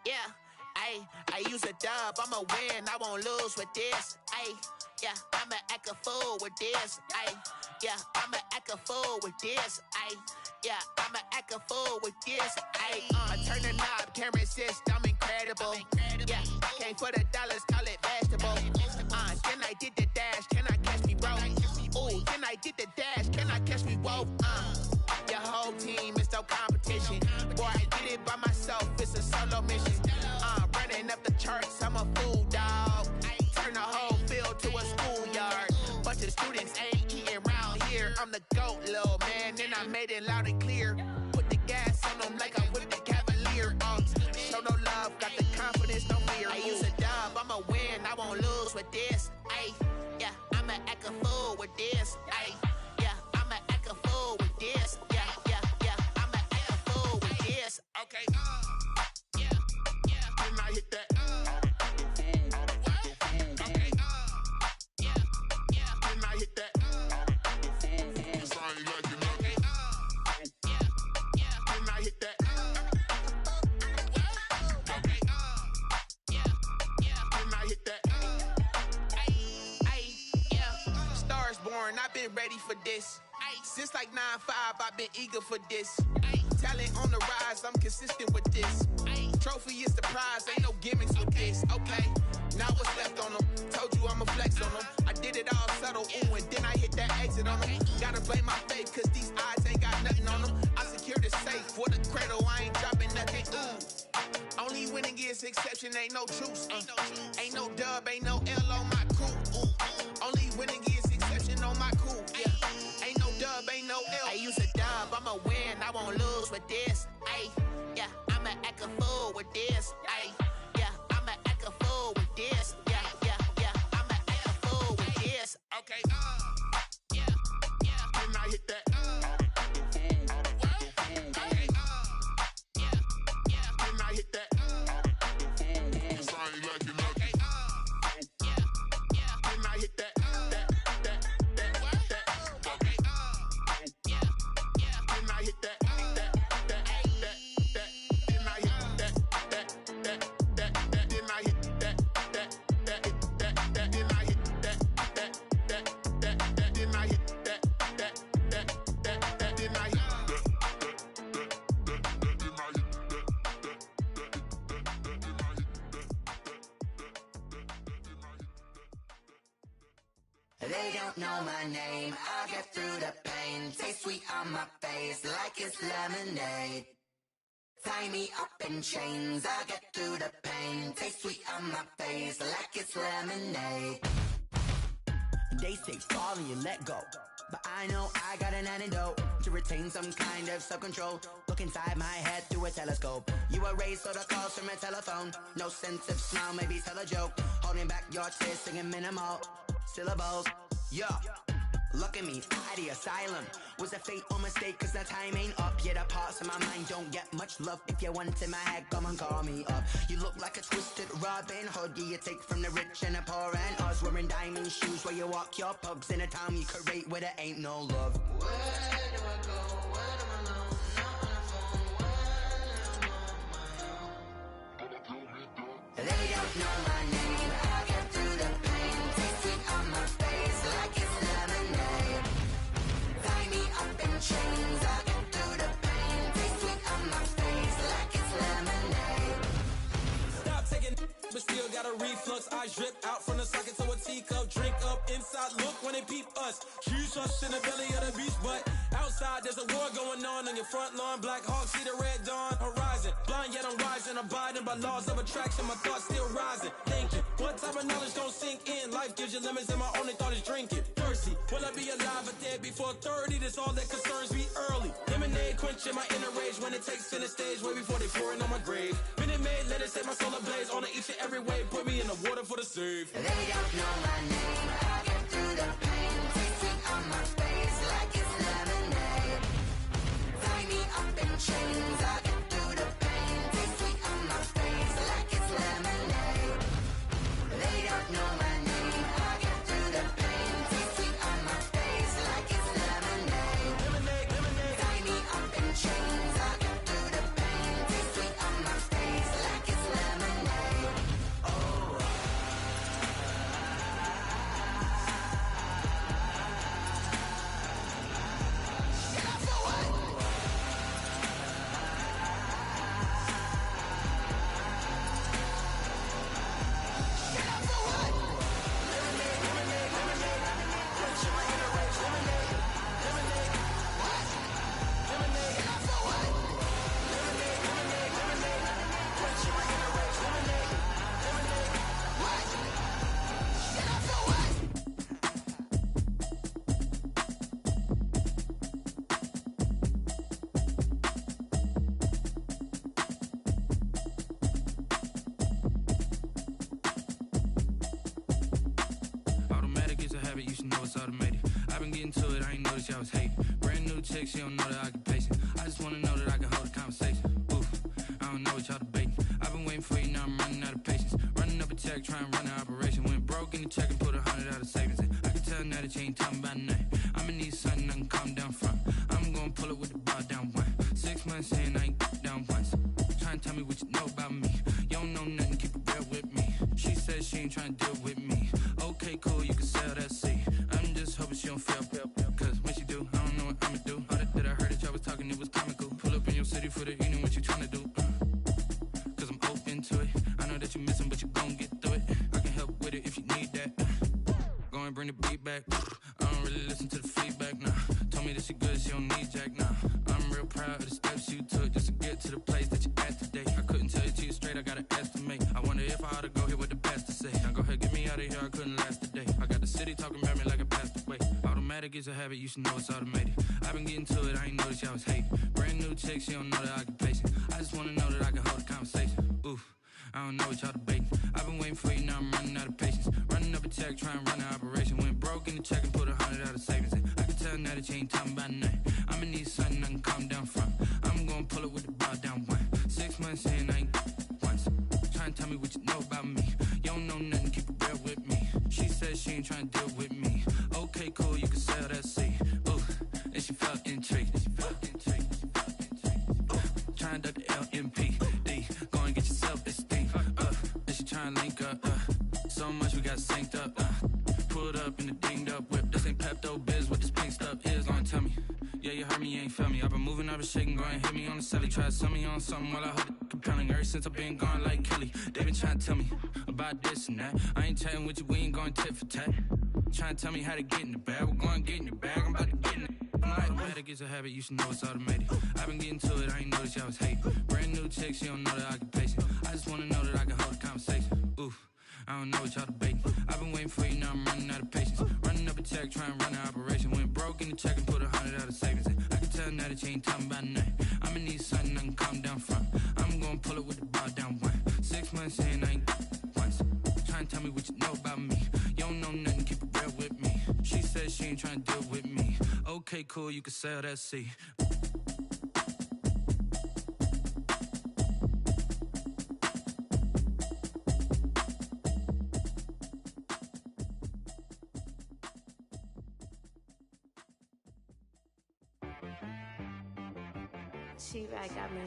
Yeah, I use a dub, I'ma win, I won't lose with this. Yeah, I'ma act a fool with this. Yeah, I'ma act a fool with this. Yeah, I'ma act a fool with this. I turn the knob, camera assist, I'm incredible. Yeah, came for the dollars, call it vegetable. Then I did the dash, can I catch me, bro? Ooh, then I did the dash, can I catch me, whoa? Your whole team is no competition. Boy, I did it by myself, it's a solo mission. Running up the charts, I'm a fool, dog. Turn the whole field to a schoolyard. Bunch of students ain't eating round here. I'm the GOAT, little man, and I made it loud and clear. Put the gas on them like I whipped the Cavalier. Show no love, got the confidence, no fear. I use a dub, I'ma win, I won't lose with this. Yeah, I'ma act a fool with this. Yeah, I'ma act a fool with this. Yeah, I'ma act a fool with this. Okay, yeah, then I hit that. Okay, yeah, then I hit that. So I ain't like it, okay, yeah, then I hit that. Okay, yeah, then I hit that. Yeah, stars born, I've been ready for this. Since like 9-5, I've been eager for this. Talent on the rise, I'm consistent with this. Trophy is the prize, ain't no gimmicks with this. Okay, now what's left on them? Told you I'ma flex on them. I did it all subtle, ooh, and then I hit that exit on them. Gotta blame my faith, cause these eyes ain't got nothing on them. I secured the safe for the cradle, I ain't dropping nothing, ooh. Only winning is exception, ain't no truce. Ain't no dub, ain't no L on my crew, ooh. Only winning is exception on my crew, yeah. Ain't no dub, ain't no L. I use a dub, I'ma win, I won't lose with this. Yeah, I'ma act a fool with this. Yeah, I'ma act a fool with this. Yeah, I'ma act a fool with this. Okay, yeah, then I hit that. Okay, yeah, then I hit that. So I ain't like it, okay, yeah, then I hit that. Okay, yeah, then I hit that. They don't know my name, I get through the pain. Taste sweet on my face like it's lemonade. Tie me up in chains, I get through the pain. Taste sweet on my face like it's lemonade. They say fall and you let go, but I know I got an antidote to retain some kind of self-control. Look inside my head through a telescope. You erase all the calls from a telephone. No sense of smile, maybe tell a joke. Holding back your tears, singing minimal syllables. Yeah, look at me, out the asylum. Was a fate or mistake, cause the time ain't up. Yeah, the parts of my mind don't get much love. If you want in my head, come and call me up. You look like a twisted Robin Hood. Yeah, you take from the rich and the poor and us. Wearing diamond shoes where you walk your pugs in a town you create where there ain't no love. Where do I go? When I'm alone? Not on the phone. When I'm on my own. They don't know my name. I get through the pain. Taste sweet on my face like it's lemonade. Tie me up in chains. I get through the pain. Taste sweet on my face like it's lemonade. Stop taking, but still got a reflux. Eyes drip out from the socket to a teacup. Drink up inside, look when they peep us. Choose us in the belly of the beast, but outside there's a war going on your front lawn. Black Hawk, see the red dawn horizon. Blind yet I'm rising, abiding by laws of attraction. My thoughts still rising, thinking what type of knowledge gon' sink in? Life gives you limits and my only thought is drinking. Thirsty, will I be alive or dead before 30? That's all that concerns me early. Lemonade quenching my inner rage when it takes center stage way before they pouring on my grave. Minute Maid, let it set my soul ablaze on each and every way. Put me in the water for the save. They don't know my name. I get through the pain. Taste sweet on my face like it's lemonade. Tie me up in chains. I get through the pain. Taste sweet on my face like it's lemonade. They don't know my name. I get through the pain. Taste sweet on my face like it's lemonade. Tie me up in chains. I get through the pain. Taste sweet on my face like it's lemonade. chick, she don't know that I can patient. I just wanna know that I can hold a conversation. Oof, I don't know what y'all debating. I've been waiting for you, now I'm running out of patience. Running up a check, trying to run an operation. Went broke in the check and put 100 out of savings in. I can tell now that you ain't talking about nothing. I'ma need something I can calm down from. I'm gonna pull it with the bar down one. 6 months in, I ain't down once. Trying to tell me what you know about me. You don't know nothing, keep it real with me. She says she ain't trying to deal with me. Okay, cool, you can sell that seat. I'm just hoping she don't fail. Cause when she do, I don't know what I'ma do. All that I heard that y'all was talking, it was comical. Pull up in your city for the evening, what you trying to do? Cause I'm open to it. I know that you missing, but you gon' get through it. I can help with it if you need that. Go and bring the beat back. I don't really listen to the feedback, nah. Told me that she good, she don't need jack, nah. I'm real proud of the steps you took just to get to the place that you at today. I couldn't tell you to you straight, I gotta estimate. I wonder if I ought to go here with the best to say. Now go ahead, get me out of here, I couldn't last a day. I got the city talking about me like I passed away. Automatic is a habit, you should know it's automated. I've been getting to it, I ain't noticed y'all was hating. Brand new chick, she don't know the occupation. I just wanna know that I can hold a conversation. Oof, I don't know what y'all debating. I've been waiting for you, now I'm running out of patience. Running up a check, trying to run an operation. Went broke in the check and put 100 out of savings in. I can tell now that you ain't talking about nothing. I'ma need something I can calm down from. I'm gonna pull it with the bar down one. 6 months in, I ain't once. Trying to tell me what you know about me. You don't know nothing, keep it real with me. She says she ain't trying to deal with me. Okay, cool, you can sell that seat. Ooh, and she felt intrigued. Trying to duck the LMPD. Go and get your self-esteem. And she trying to link up. So much we got synced up. Pulled up in the dinged up whip. This ain't Pepto-Biz, what this pink stuff is. Gonna tell me. Yeah, you heard me, you ain't felt me. I've been moving, I've been shaking, go and hit me on the celly. Try to sell me on something while I hold it compelling. Ever since I've been gone like Kelly, they been trying to tell me about this and that. I ain't chatting with you, we ain't going tit for tat. Trying to tell me how to get in the bag. We're going to get in your bag, I'm about to get in it. Automatic is a habit, you should know it's automated. I've been getting to it, I ain't noticed y'all was hating. Brand new chick, she don't know the occupation. I just wanna know that I can hold a conversation. Oof, I don't know what y'all debating. I've been waiting for you, now I'm running out of patience. Running up a check, trying to run an operation. Went broke in the check and put 100 out of savings in. I can tell now that you ain't talking about nothing. I'ma need something I can calm down from. I'm gonna pull it with the bar down one. 6 months in, I ain't once. Trying to tell me what you know about me. You don't know nothing, keep it real with me. She says she ain't trying to deal with me. Okay, cool, you can sell that seat. She right, got me.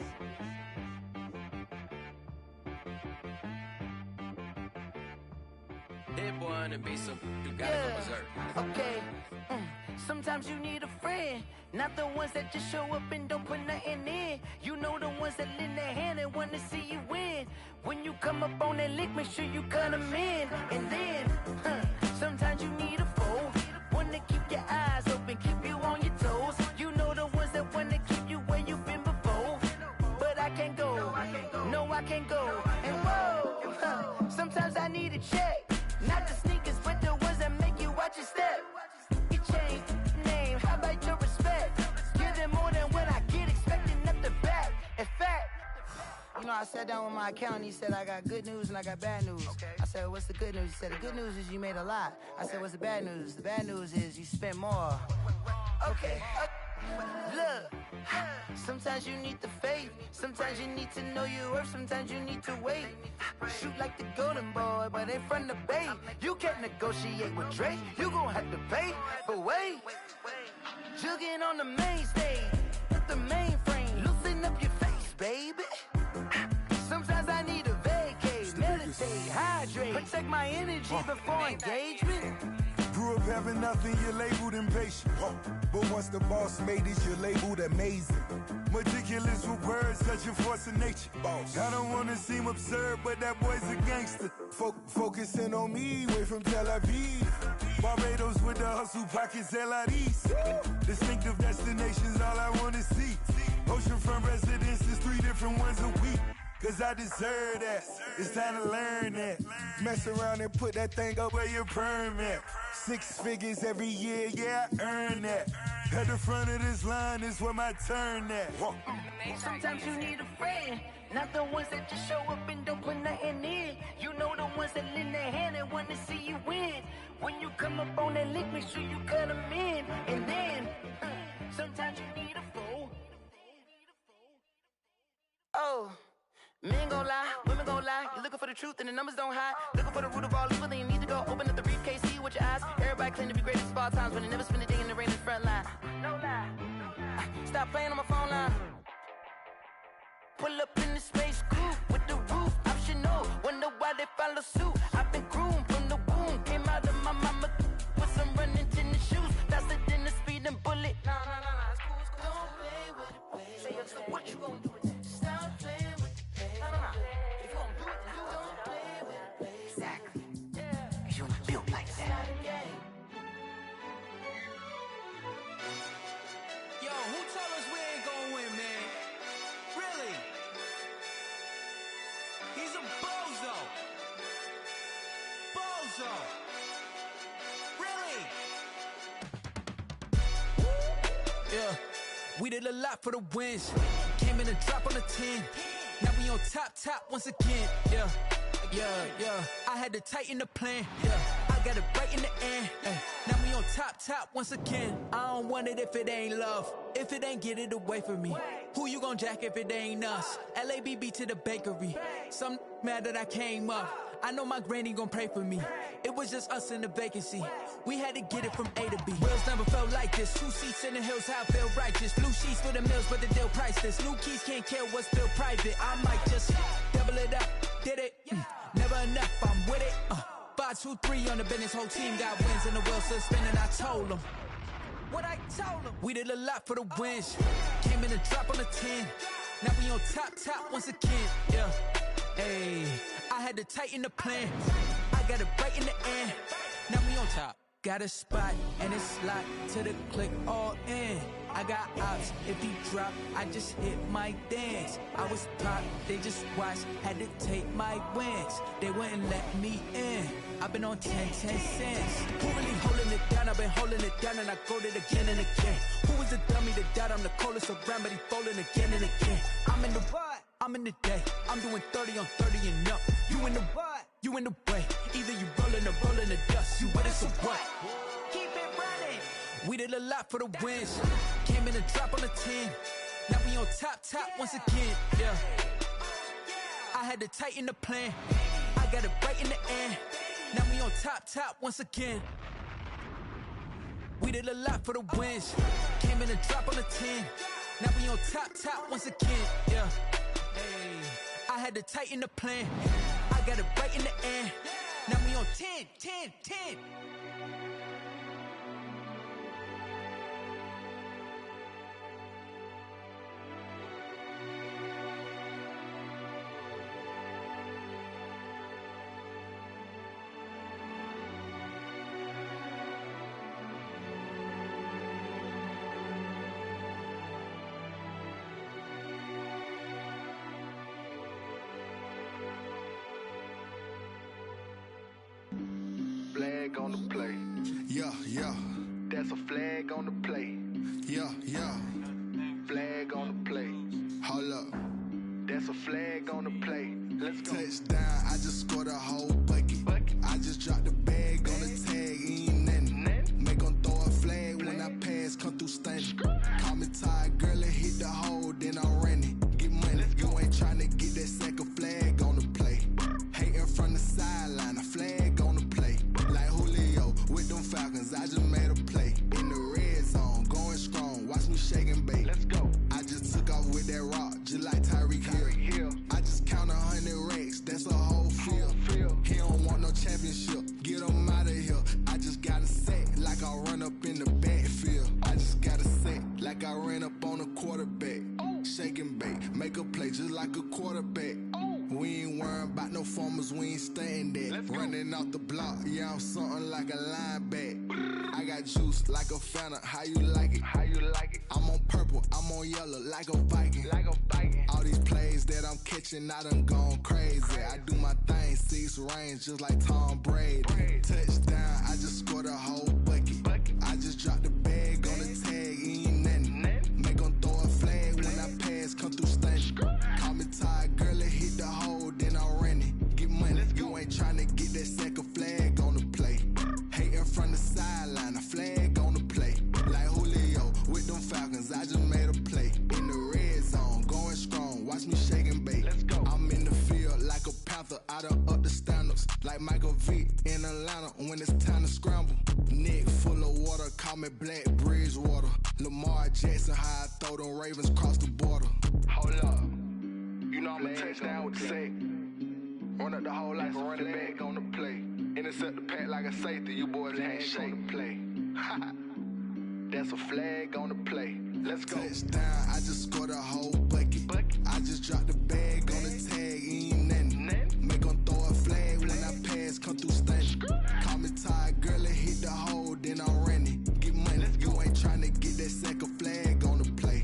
That boy on the beat, so you got it from Missouri. Okay. Sometimes you need a friend, not the ones that just show up and don't put nothing in. You know the ones that lend their hand and want to see you win. When you come up on that lick, make sure you cut them in. And then, sometimes you need a foe, one to keep your eyes open, keep you on your toes. You know the ones that want to keep you where you've been before. But I can't go, no I can't go. And whoa, sometimes I need a check. Not the sneakers, but the ones that make you watch your step. You change name, how about your respect? Give them more than what I get, expecting nothing back. In fact, you know, I sat down with my accountant, he said I got good news and I got bad news. I said, what's the good news? He said, the good news is you made a lot. I said, what's the bad news? The bad news is you spent more. Okay, look, sometimes you need the faith, sometimes you need to know your worth, sometimes you need to wait. Shoot like the golden boy, but in front of the bay. You can't negotiate with Drake, you gon' have to pay. But wait, jugging on the main stage, with the mainframe, loosen up your face, baby. Sometimes I need a vacate, meditate, hydrate, protect my energy before engagement. Grew up having nothing, you're labeled impatient. But once the boss made it, you're labeled amazing. Meticulous with words, such a force of nature. I don't wanna seem absurd, but that boy's a gangster. Focusing on me, way from Tel Aviv. Barbados with the hustle pockets, LIDs. Distinctive destinations, all I wanna see. Oceanfront residences, 3 different ones a week. Cause I deserve that, it's time to learn that. Mess around and put that thing up where your perm at. 6 figures every year, yeah, I earn that. At the front of this line is where my turn at. Sometimes you need a friend, not the ones that just show up and don't put nothing in. You know the ones that lend their hand and want to see you win. When you come up on that lick, make sure you cut them in. And then, sometimes you need a fool. Oh, men gon' lie, women gon' lie. You're looking for the truth and the numbers don't hide. Looking for the root of all evil, then you need to go open up the briefcase, see with your eyes. Everybody claim to be greatest of all times, but they never spend a day in the rain in the front line. No lie. Stop playing on my phone line. Pull up in the space coupe with the roof optional. Wonder why they follow suit. I've been groomed from the womb. Came out of my mama with some running tennis shoes. Faster than the speeding bullet. No, it's cool, it's cool. Don't play with it, baby. Say what you gonna do with it? Stop playing with it, baby. No. If you gonna do it, you don't play with it, baby. Exactly. Cause you was built like that. Yo, who told us we ain't gonna win, man? Really? He's a bozo. Bozo. Really? Yeah, we did a lot for the wins. Came in and drop on the 10. Now we on top once again. Yeah. I had to tighten the plan. Yeah, I got it right in the end. Now we on top once again. I don't want it if it ain't love. If it ain't, get it away from me. Who you gon' jack if it ain't us? LABB to the bakery. Some mad that I came up. I know my granny gon' pray for me. It was just us in the vacancy. We had to get it from A to B. Wheels never felt like this. 2 seats in the hills, how I feel righteous. Blue sheets for the mills, but the deal priceless. New keys can't care what's still private. I might just double it up. Did it? Never enough, I'm with it. 5, 2, 3 on the business. Whole team got wins and the wheels still spinning. I told them what I told them. We did a lot for the wins. Came in and drop on the 10. Now we on top once again. Yeah. Hey, I had to tighten the plan. I got it right in the end. Now we on top. Got a spot and it's locked to the click all in. I got ops, if he drop, I just hit my dance. I was pop, they just watched, had to take my wins. They wouldn't let me in. I've been on 10 cents. Who really holding it down? I've been holding it down and I go it again and again. Who was the dummy that died? I'm the coldest around, but he falling again and again. I'm in the what? I'm in the day. I'm doing 30 on 30 and up. You in the what? You in the way. Either you rolling or rolling the dust. You with us or what? Keep it running. We did a lot for the wins. Came in and drop on the 10. Now we on top once again. Yeah. I had to tighten the plan. I got it right in the end. Now we on top once again. We did a lot for the wins. Came in and drop on the 10. Now we on top once again. Yeah. Hey, I had to tighten the plan. I got it right in the end. Now we on 10. Flag on the play. Yeah. That's a flag on the play. Yeah. Flag on the play. Hold up. That's a flag on the play. Let's go. Touchdown, I just scored a whole bucket. I just dropped the bag on the tag, ain't nothing. Make 'em throw a flag when I pass, come through stunning. Call me tired, girl, and hit the hole, then I'm running. Get money, you ain't tryna get that second flag on the play. Hating from the sideline, a flag on the play. Like Julio with them Falcons, I just made a play. In the red zone, going strong, watch me shake and bake. Let's go. I just took off with that rock, just like Tyreek Hill. I just count 100 racks, that's a whole field. He don't want no championship, get him out of here. I just got a set, like I run up in the backfield. I just got a set, like I ran up on a quarterback. Shake and bake, make a play just like a quarterback. We ain't worrying about no formers, we ain't staying there. Running out the block, yeah, I'm something like a linebacker. I got juice like a Fanta, how you like it? I'm on purple, I'm on yellow, like a Viking. All these plays that I'm catching, I done gone crazy. I do my thing, 6 range, just like Tom Brady. Touchdown, I just scored a whole bucket. I just dropped the bag on the tag, ain't nothing. Make 'em throw a flag when I pass, come through stunning. Call me tired, girl, it hit the hole, then I'm running. Get money, you ain't tryna get that second flag on the play. Hating from the sideline, a flag on the play. Like Julio with them Falcons, I just made a play. In the red zone, going strong, watch me shake and bake. I'm in the field like a panther, I done up the standards. Like Michael Vick in Atlanta when it's time to scramble. Neck full of water, call me Black Bridgewater. Lamar Jackson, how I throw them Ravens cross the border. Hold up, you know I'm a touchdown with the sack. Run up the whole like a running back on the play. Intercept the pack like a safety, you boys can't shake the play. That's a flag on the play. Let's go. Touchdown, I just scored a whole bucket. I just dropped the bag on the tag, ain't nothing. Make 'em throw a flag when I pass, come through stunning. Call me tired, girl, it hit the hole, then I'm running. Get money, you ain't tryna get that second flag on the play.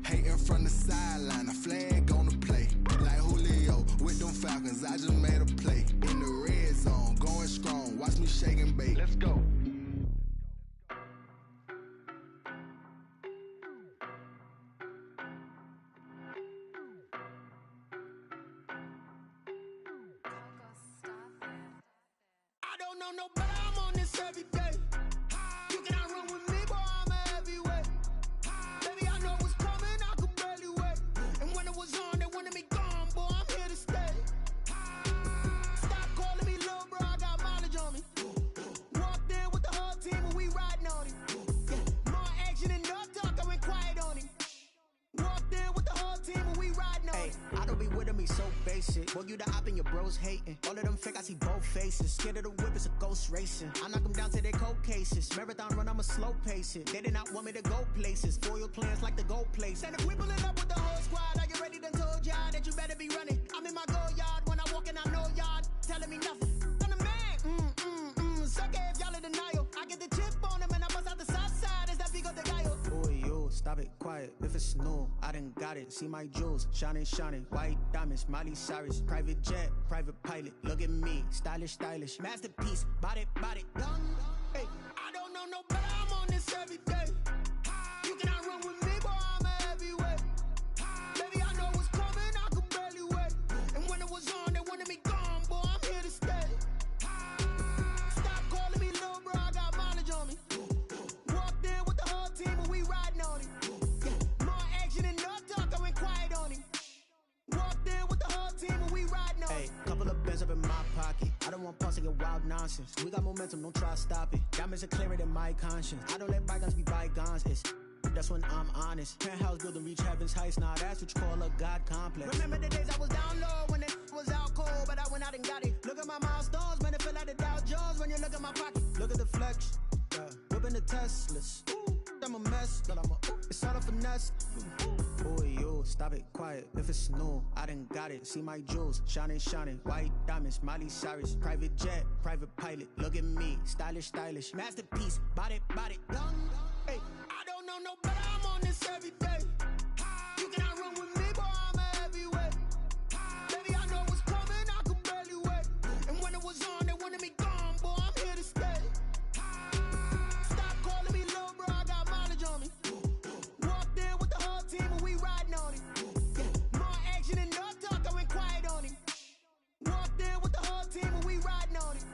Hating from the sideline, a flag on the play. Like Julio with them Falcons, I just made a play. In the red zone, going strong, watch me shake and bake. Let's go. I don't know no better, I'm on this every day. You cannot run with me, boy, I'm a heavyweight. Baby, I know what's coming, I could barely wait. And when it was on, they wanted me gone, boy, I'm here to stay. Stop calling me little bro, I got mileage on me. Walked in with the whole team and we riding on him. Yeah, more action and no talk, I went quiet on him. Walked in with the whole team and we riding on him. I don't be with me so basic. Boy, you the op and your bros hating. All of them fake, I see both faces. Scared of the whip, it's a ghost racing. I knock them down to their cold cases. Marathon run, I'ma slow pace it. They did not want me to go places. Foil plans like the go place. And if we pulling up with the whole squad, are you ready? Done told y'all that you better be running. I'm in my go yard. When I walk in, I know y'all telling me nothing. I'm the man. Suck it if y'all in denial. I get the chip on him and I bust out the south side. Is that Vigo the guy? Boy, you stop it, quiet. If it's new, I done got it. See my jewels, shining, shining. White diamonds, Miley Cyrus. Private jet, private pilot. Look at me, stylish, stylish. Masterpiece, body, body. Hey, I don't know no better, I'm on this every day. You cannot run with me, boy, I'm a heavyweight. Baby, I know what's coming, I could barely wait. And when it was on, they wanted me gone, boy, I'm here to stay. Stop calling me little bro, I got mileage on me. Walked in with the whole team and we riding on him. Yeah, more action and no talk, I went quiet on him. Walked in with the whole team and we riding on him. Hey, couple of bands up in my pocket. I don't want pause to get wild nonsense. We got momentum, don't try to stop it. Diamonds are clearer than my conscience. I don't let bygones be bygones. That's when I'm honest. Penthouse building reach heaven's heights. Now that's what you call a God complex. Remember the days I was down low when it was out cold, but I went out and got it. Look at my milestones, man, it feel like the Dow Jones when you look at my pocket. Look at the flex, whipping the Teslas. I'm a mess, but it's all a finesse. Boy, you stop it, quiet. If it's new, I done got it. See my jewels, shining, shining. White diamonds, Miley Cyrus. Private jet, private pilot. Look at me, stylish, stylish. Masterpiece, body, body. Hey, I don't know no better, I'm on this every day. You cannot run with me, boy, I'm a heavyweight. Baby, I know what's coming, I could barely wait. And when it was on, they wanted me gone, boy, I'm here to stay. Stop calling me little bro, I got mileage on me. Walked in with the whole team and we riding on him. Yeah, more action and no talk, I went quiet on him. Walked in with the whole team and we riding on him.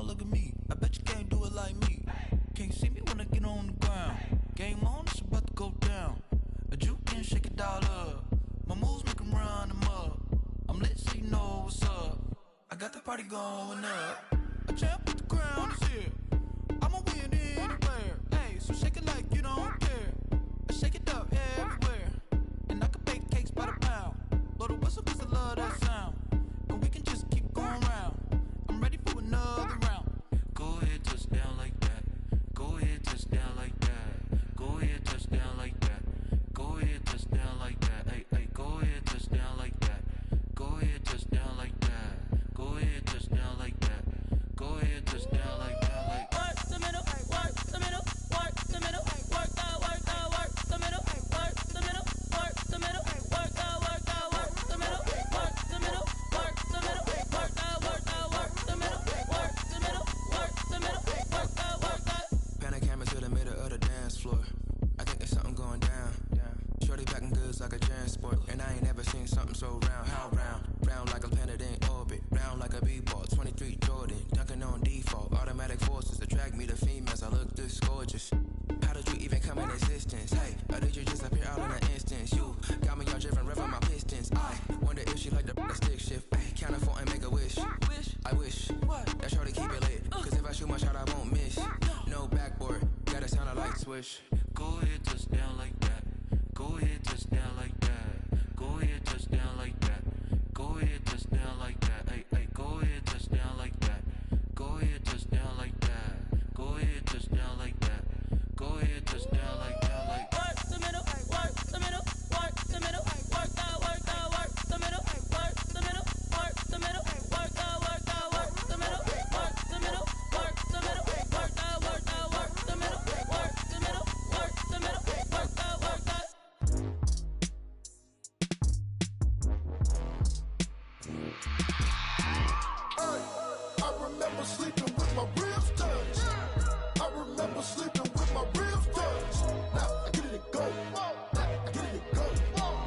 Look at me. I bet you can't do it like me. Can't see me when I get on the ground. Game on, it's about to go down. A juke and shake it all up. My moves make 'em run them up. I'm lit so you know what's up. I got the party going up. A champ with the crown is here. I'ma win anywhere. Hey, so shake it like you don't care. I shake it up everywhere. And I can bake cakes by the pound. Blow the whistle 'cause I love that sound. And we can just keep going round. I'm ready for another round. Go ahead, touch down like that. Go ahead, touch down like that. Go Lord. And I ain't never seen something so round. How round? Round like a planet in orbit. Round like a b-ball. 23 Jordan. Dunking on default. Automatic forces attract me to females. I look this gorgeous. How did you even come in existence? Hey, or did you just appear out in an instance? You got me all driven, revving my pistons. I wonder if she like the stick shift. Ay, count a four and make a wish. I wish that shorty keep it lit. Cause if I shoot my shot, I won't miss. No backboard, gotta sound a light switch. Go ahead, touch down like that. Go ahead, touch down like that. Go ahead, touch down like that. Go ahead, touch down like that. Ay, ay, go ahead, touch down like that. Go ahead, touch down like that. Go ahead, touch down like that. Go ahead, touch down like that. Like work the middle, work the middle, work the middle, work the middle, work the middle, work the middle, work the middle, work the middle, work the middle, work the middle, work the middle, work the middle, work the middle, work the. I remember sleeping with my ribs touched. I remember sleeping with my ribs touched. Now I get it and go. Now I get it and go.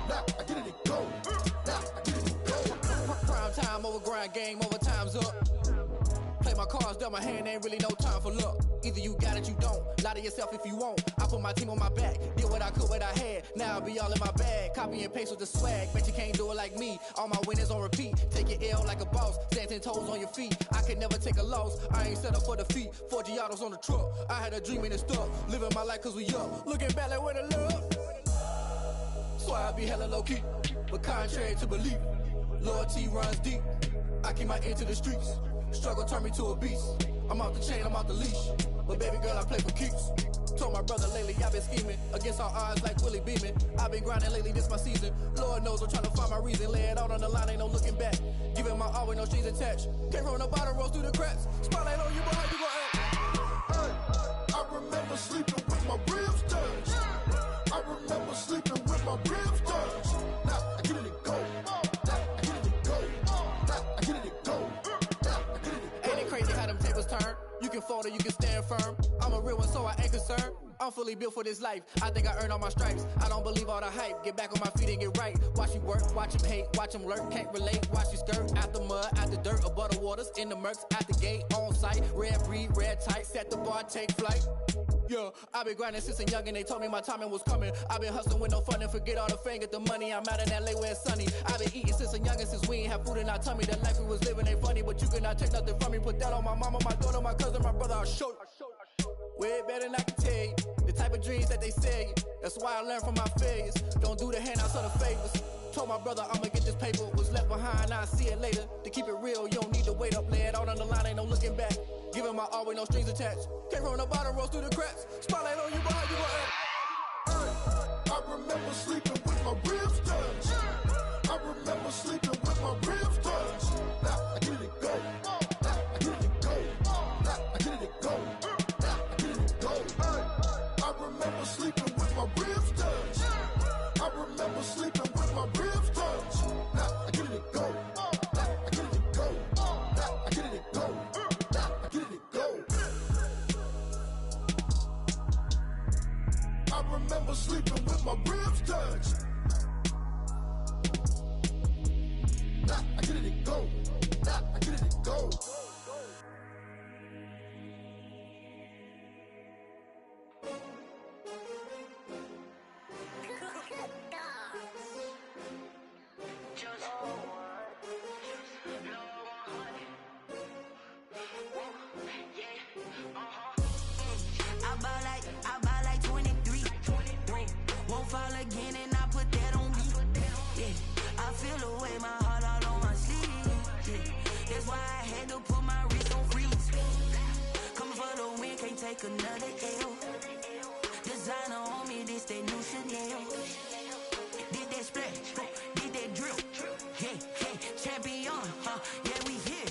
Now I get it and go. Now I get it and go. Prime time over grind game, over time's up. Play my cards, dealt my hand, ain't really no time for luck. Either you got it, you don't. Lie to yourself if you won't. I put my team on my back, did what I could, what I had. Now I be all in my bag, copy and paste with the swag. Bet you can't do it like me. All my winners on repeat. Take your L like a boss, stand 10 toes on your feet. I can never take a loss. I ain't set up for defeat. 4 Giottos on the truck. I had a dream and it stuck. Living my life cause we up. Looking back like where the love. So I be hella low key, but contrary to belief, loyalty runs deep. I keep my ear to the streets. Struggle turned me to a beast. I'm out the chain, I'm out the leash. But baby girl, I play for keeps. Told my brother lately, I've been scheming against all odds like Willie Beeman. I've been grinding lately, this my season. Lord knows I'm trying to find my reason. Lay it out on the line, ain't no looking back. Giving my all with no strings attached. Came from the bottom, rose through the cracks. Spotlight on you, boy, how you gon' act? I remember sleeping with my ribs touched. I remember sleeping with my ribs touched. Now I get it and go. Now I get it and go. Now I get it and go. Now I get it and go. Ain't it crazy how them tables turn? You can fold or you can stand firm. I'm a real one, so I ain't concerned. I'm fully built for this life. I think I earned all my stripes. I don't believe all the hype. Get back on my feet and get right. Watch you work, watch him hate, watch him lurk. Can't relate, watch you skirt. Out the mud, out the dirt, above the waters, in the murks, out the gate, on site. Red breed, red tight, set the bar, take flight. Yeah, I been grinding since a young and they told me my timing was coming. I been hustling with no fun and forget all the fame, get the money. I'm out in LA where it's sunny. I been eating since a young and since we ain't have food in our tummy. The life we was living ain't funny, but you cannot take nothing from me. Put that on my mama, my daughter, my cousin, my brother, I'll show you. Way better than I can tell you. The type of dreams that they sell you. That's why I learned from my failures. Don't do the handouts or the favors. Told my brother I'ma get this paper. Was left behind, I'll see it later. To keep it real, you don't need to wait up. Lay it out on the line, ain't no looking back. Giving my all with no strings attached. Came from the bottom, rose through the cracks. Spotlight on you, boy, how you gon' act? I remember sleeping with my ribs touched. I remember sleeping with my ribs touched. Now I get it and go. Now I get it and go. Now I get it and go. Now I get it and go. I remember sleeping with my ribs touched. I remember sleeping with my ribs touched. Now I get it and go. Now I get it and go. Now I get it and go. Now I get it and go. I remember sleeping with my ribs touched. Now I get it and go. Now I get it and go. I buy like 23. Won't fall again and I put that on me. Yeah, I feel the way, my heart all on my sleeve. Yeah, that's why I had to put my wrist on freeze. Coming for the win, can't take another L. Designer on me, this that new Chanel. Did that splash, did that drill. Yeah, champion, yeah, we here.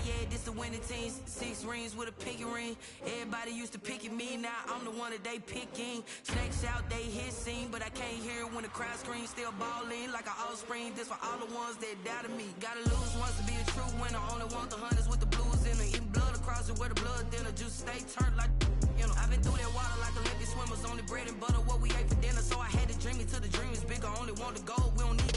Yeah, this the winning team. 6 rings with a pinky ring. Everybody used to pick at me, now I'm the one that they picking. Snakes out, they hit scene, but I can't hear it when the crowd screams. Still balling like an offspring. This for all the ones that doubted me. Gotta lose once to be a true winner. Only want the hunters with the blues in it. Eating blood across it where the blood thinner. Just stay turned like, you know. I've been through that water like Olympic swimmers. Only bread and butter, what we ate for dinner. So I had to dream it till the dream is bigger. Only want the gold, we don't need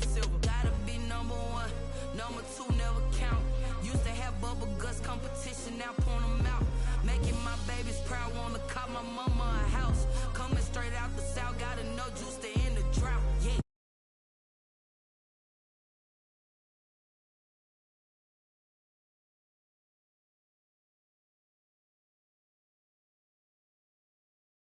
my mama a house. Coming straight out the south.